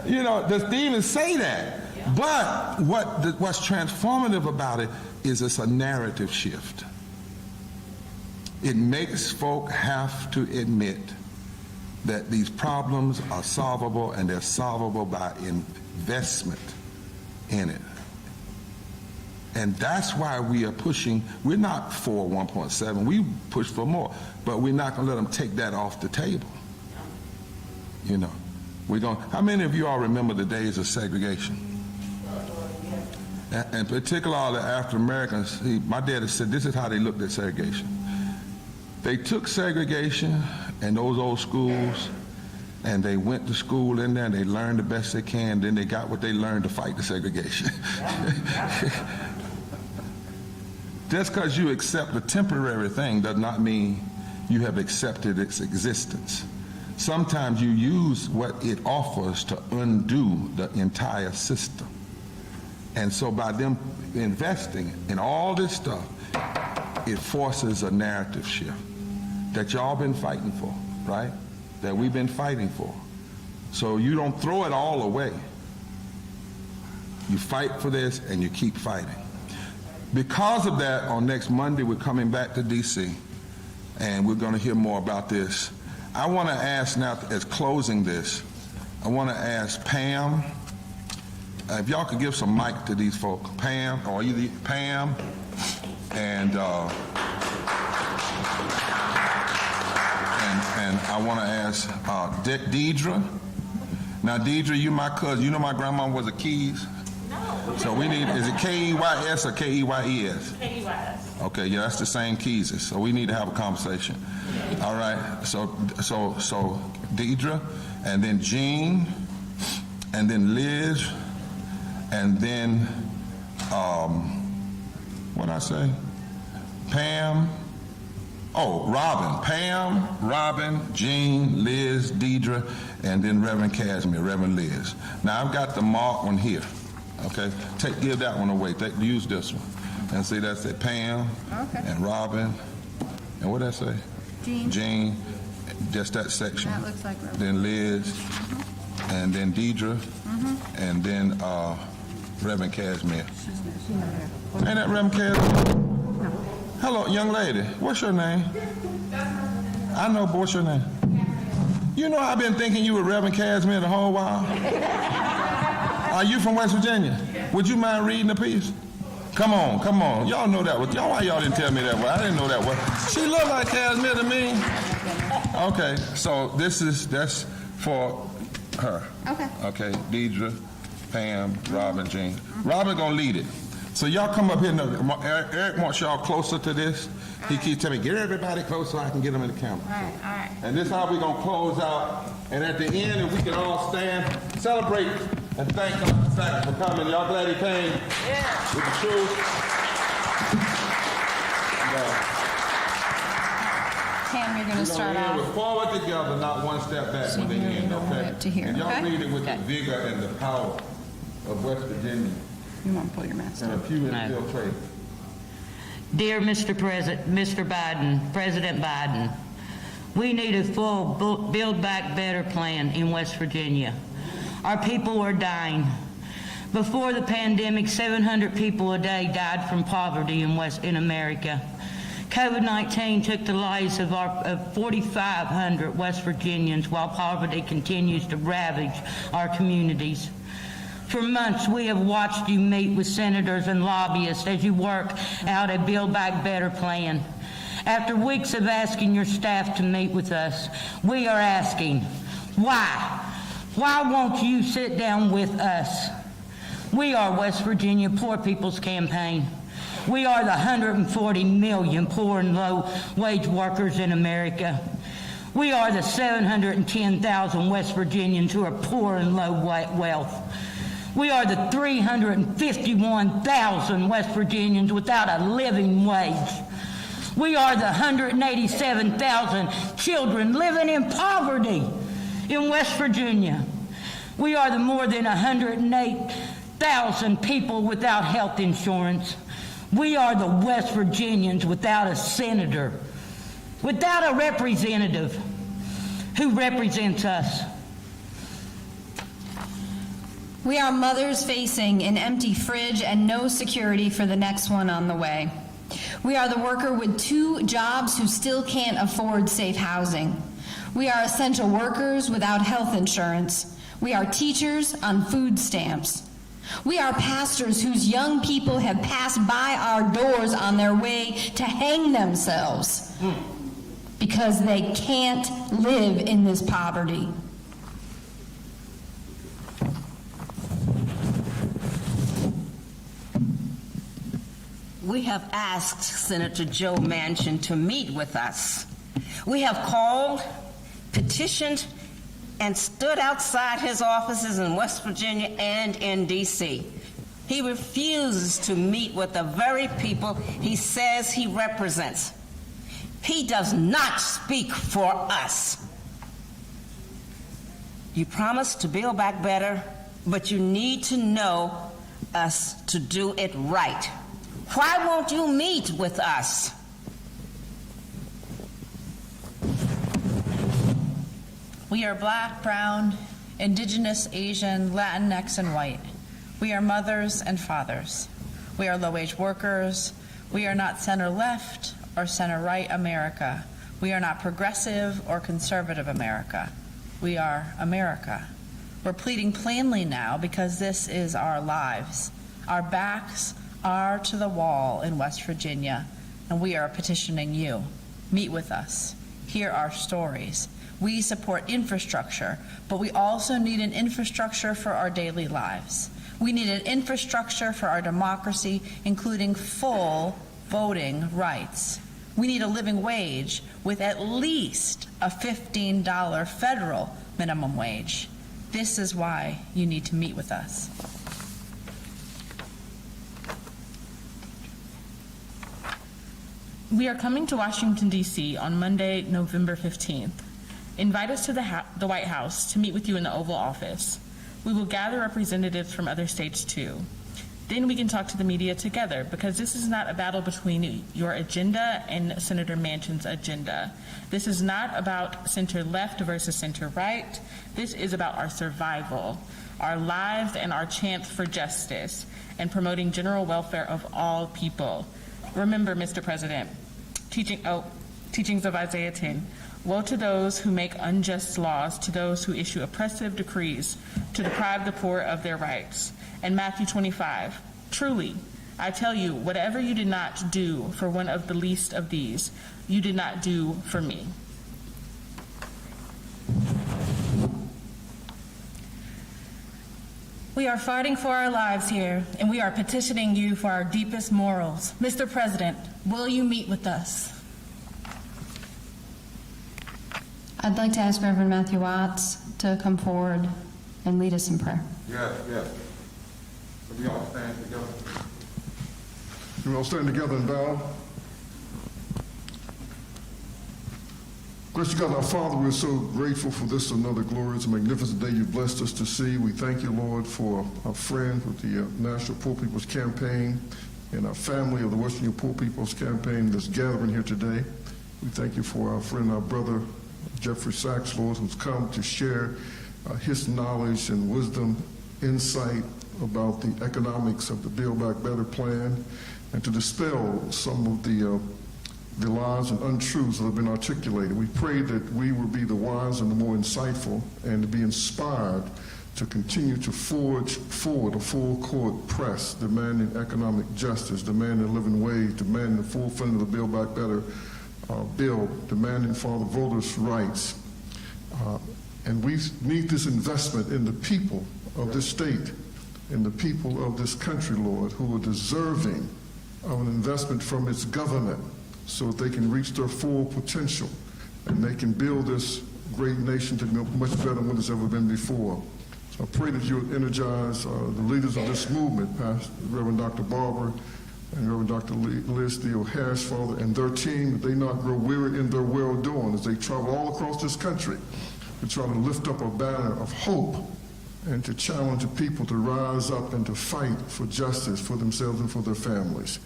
You know, to even say that. But what's transformative about it is it's a narrative shift. It makes folk have to admit that these problems are solvable, and they're solvable by investment in it. And that's why we are pushing. We're not for 1.7. We push for more, but we're not going to let them take that off the table. You know, we're going. How many of you all remember the days of segregation? And particularly African Americans. My daddy said this is how they looked at segregation. They took segregation and those old schools, and they went to school in there, and they learned the best they can. Then they got what they learned to fight the segregation. Just because you accept a temporary thing does not mean you have accepted its existence. Sometimes you use what it offers to undo the entire system. And so by them investing in all this stuff, it forces a narrative shift that y'all been fighting for, right? That we've been fighting for. So you don't throw it all away. You fight for this and you keep fighting. Because of that, on next Monday, we're coming back to D.C., and we're going to hear more about this. I want to ask now, as closing this, I want to ask Pam, if y'all could give some mic to these folks. Pam, or either Pam and I want to ask Deidra. Now, Deidra, you my cousin. You know my grandma was a Keys? No. So we need, is it K-E-Y-S or K-E-Y-E-S? K-E-Y-S. Okay, yeah, that's the same Keys. So we need to have a conversation. All right, so Deidra, and then Jean, and then Liz, and then, what'd I say? Pam. Oh, Robin. Pam, Robin, Jean, Liz, Deidra, and then Reverend Casimir, Reverend Liz. Now, I've got the marked one here, okay? Give that one away. Use this one. And see, that's it. Pam, and Robin, and what did I say? Jean, just that section. That looks like Reverend. Then Liz, and then Deidra, and then Reverend Casimir. Ain't that Reverend Casimir? Hello, young lady. What's your name? I know, but what's your name? You know I've been thinking you were Reverend Casimir the whole while. Are you from West Virginia? Would you mind reading the piece? Come on, come on. Y'all know that. Why y'all didn't tell me that? Well, I didn't know that. Well, she looked like Casimir to me. Okay, so that's for her. Okay. Okay, Deidra, Pam, Robin, Jean. Robin gonna lead it. So y'all come up here. Eric wants y'all closer to this. He keeps telling me, get everybody close so I can get them in the camera. All right. And this is how we're going to close out. And at the end, if we can all stand, celebrate, and thank him for coming. Y'all glad he came? Yeah. With the truth. Pam, you're going to start off. We're forward together, not one step back when they end, okay? Up to here, and y'all okay? read it with the vigor and the power of West Virginia. You want to pull your mask And a few infiltrated. Dear Mr. President Biden, we need a full Build Back Better plan in West Virginia. Our people are dying. Before the pandemic, 700 people a day died from poverty in America. COVID-19 took the lives of 4,500 West Virginians while poverty continues to ravage our communities. For months, we have watched you meet with senators and lobbyists as you work out a Build Back Better plan. After weeks of asking your staff to meet with us, we are asking, why? Why won't you sit down with us? We are West Virginia Poor People's Campaign. We are the 140 million poor and low-wage workers in America. We are the 710,000 West Virginians who are poor and low wealth. We are the 351,000 West Virginians without a living wage. We are the 187,000 children living in poverty in West Virginia. We are the more than 108,000 people without health insurance. We are the West Virginians without a senator, without a representative who represents us. We are mothers facing an empty fridge and no security for the next one on the way. We are the worker with 2 jobs who still can't afford safe housing. We are essential workers without health insurance. We are teachers on food stamps. We are pastors whose young people have passed by our doors on their way to hang themselves because they can't live in this poverty. We have asked Senator Joe Manchin to meet with us. We have called, petitioned, and stood outside his offices in West Virginia and in D.C. He refuses to meet with the very people he says he represents. He does not speak for us. You promised to build back better, but you need to know us to do it right. Why won't you meet with us? We are Black, brown, Indigenous, Asian, Latinx, and white. We are mothers and fathers. We are low-wage workers. We are not center-left or center-right America. We are not progressive or conservative America. We are America. We're pleading plainly now because this is our lives. Our backs are to the wall in West Virginia, and we are petitioning you. Meet with us. Hear our stories. We support infrastructure, but we also need an infrastructure for our daily lives. We need an infrastructure for our democracy, including full voting rights. We need a living wage with at least a $15 federal minimum wage. This is why you need to meet with us. We are coming to Washington, D.C. on Monday, November 15th. Invite us to the White House to meet with you in the Oval Office. We will gather representatives from other states too. Then we can talk to the media together, because this is not a battle between your agenda and Senator Manchin's agenda. This is not about center-left versus center-right. This is about our survival, our lives, and our chance for justice, and promoting general welfare of all people. Remember, Mr. President, teachings of Isaiah 10. Woe to those who make unjust laws, to those who issue oppressive decrees, to deprive the poor of their rights. And Matthew 25, truly, I tell you, whatever you did not do for one of the least of these, you did not do for me. We are fighting for our lives here, and we are petitioning you for our deepest morals. Mr. President, will you meet with us? I'd like to ask Reverend Matthew Watts to come forward and lead us in prayer. Yes. So we all stand together. We all stand together and bow. Gracious God, our Father, we're so grateful for this another glorious and magnificent day you've blessed us to see. We thank you, Lord, for our friend with the National Poor People's Campaign and our family of the West Virginia Poor People's Campaign that's gathering here today. We thank you for our friend, our brother, Jeffrey Sachs, Lord, who's come to share his knowledge and wisdom, insight about the economics of the Build Back Better plan, and to dispel some of the lies and untruths that have been articulated. We pray that we will be the wise and the more insightful, and to be inspired to continue to forge forward a full court press demanding economic justice, demanding a living wage, demanding the full funding of the Build Back Better bill demanding for the voters' rights. And we need this investment in the people of this state, in the people of this country, Lord, who are deserving of an investment from its government so that they can reach their full potential and they can build this great nation to be much better than it's ever been before. So I pray that you would energize the leaders of this movement, Pastor Reverend Dr. Barber and Reverend Dr. Liz Theoharis, Father, and their team, that they not grow weary in their well-doing as they travel all across this country to try to lift up a banner of hope and to challenge the people to rise up and to fight for justice for themselves and for their families.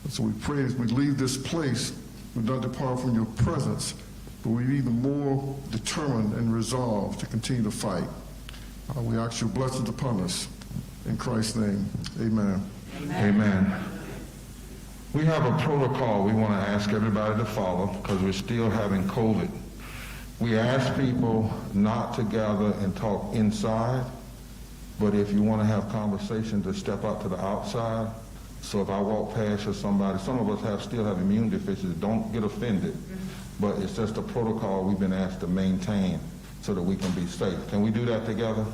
And so we pray as we leave this place, we not depart from your presence, but we're even more determined and resolved to continue to fight. We ask your blessings upon us. In Christ's name, amen. Amen. We have a protocol we want to ask everybody to follow because we're still having COVID. We ask people not to gather and talk inside, but if you want to have conversation, to step out to the outside. So if I walk past or somebody, some of us still have immune deficiencies, don't get offended. But it's just a protocol we've been asked to maintain so that we can be safe. Can we do that together?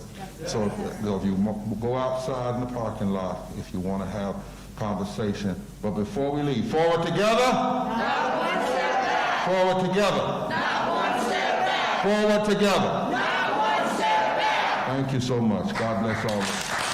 So if you go outside in the parking lot, if you want to have conversation. But before we leave, forward together. Not one step back. Forward together. Not one step back. Forward together. Not one step back. Thank you so much. God bless all of us.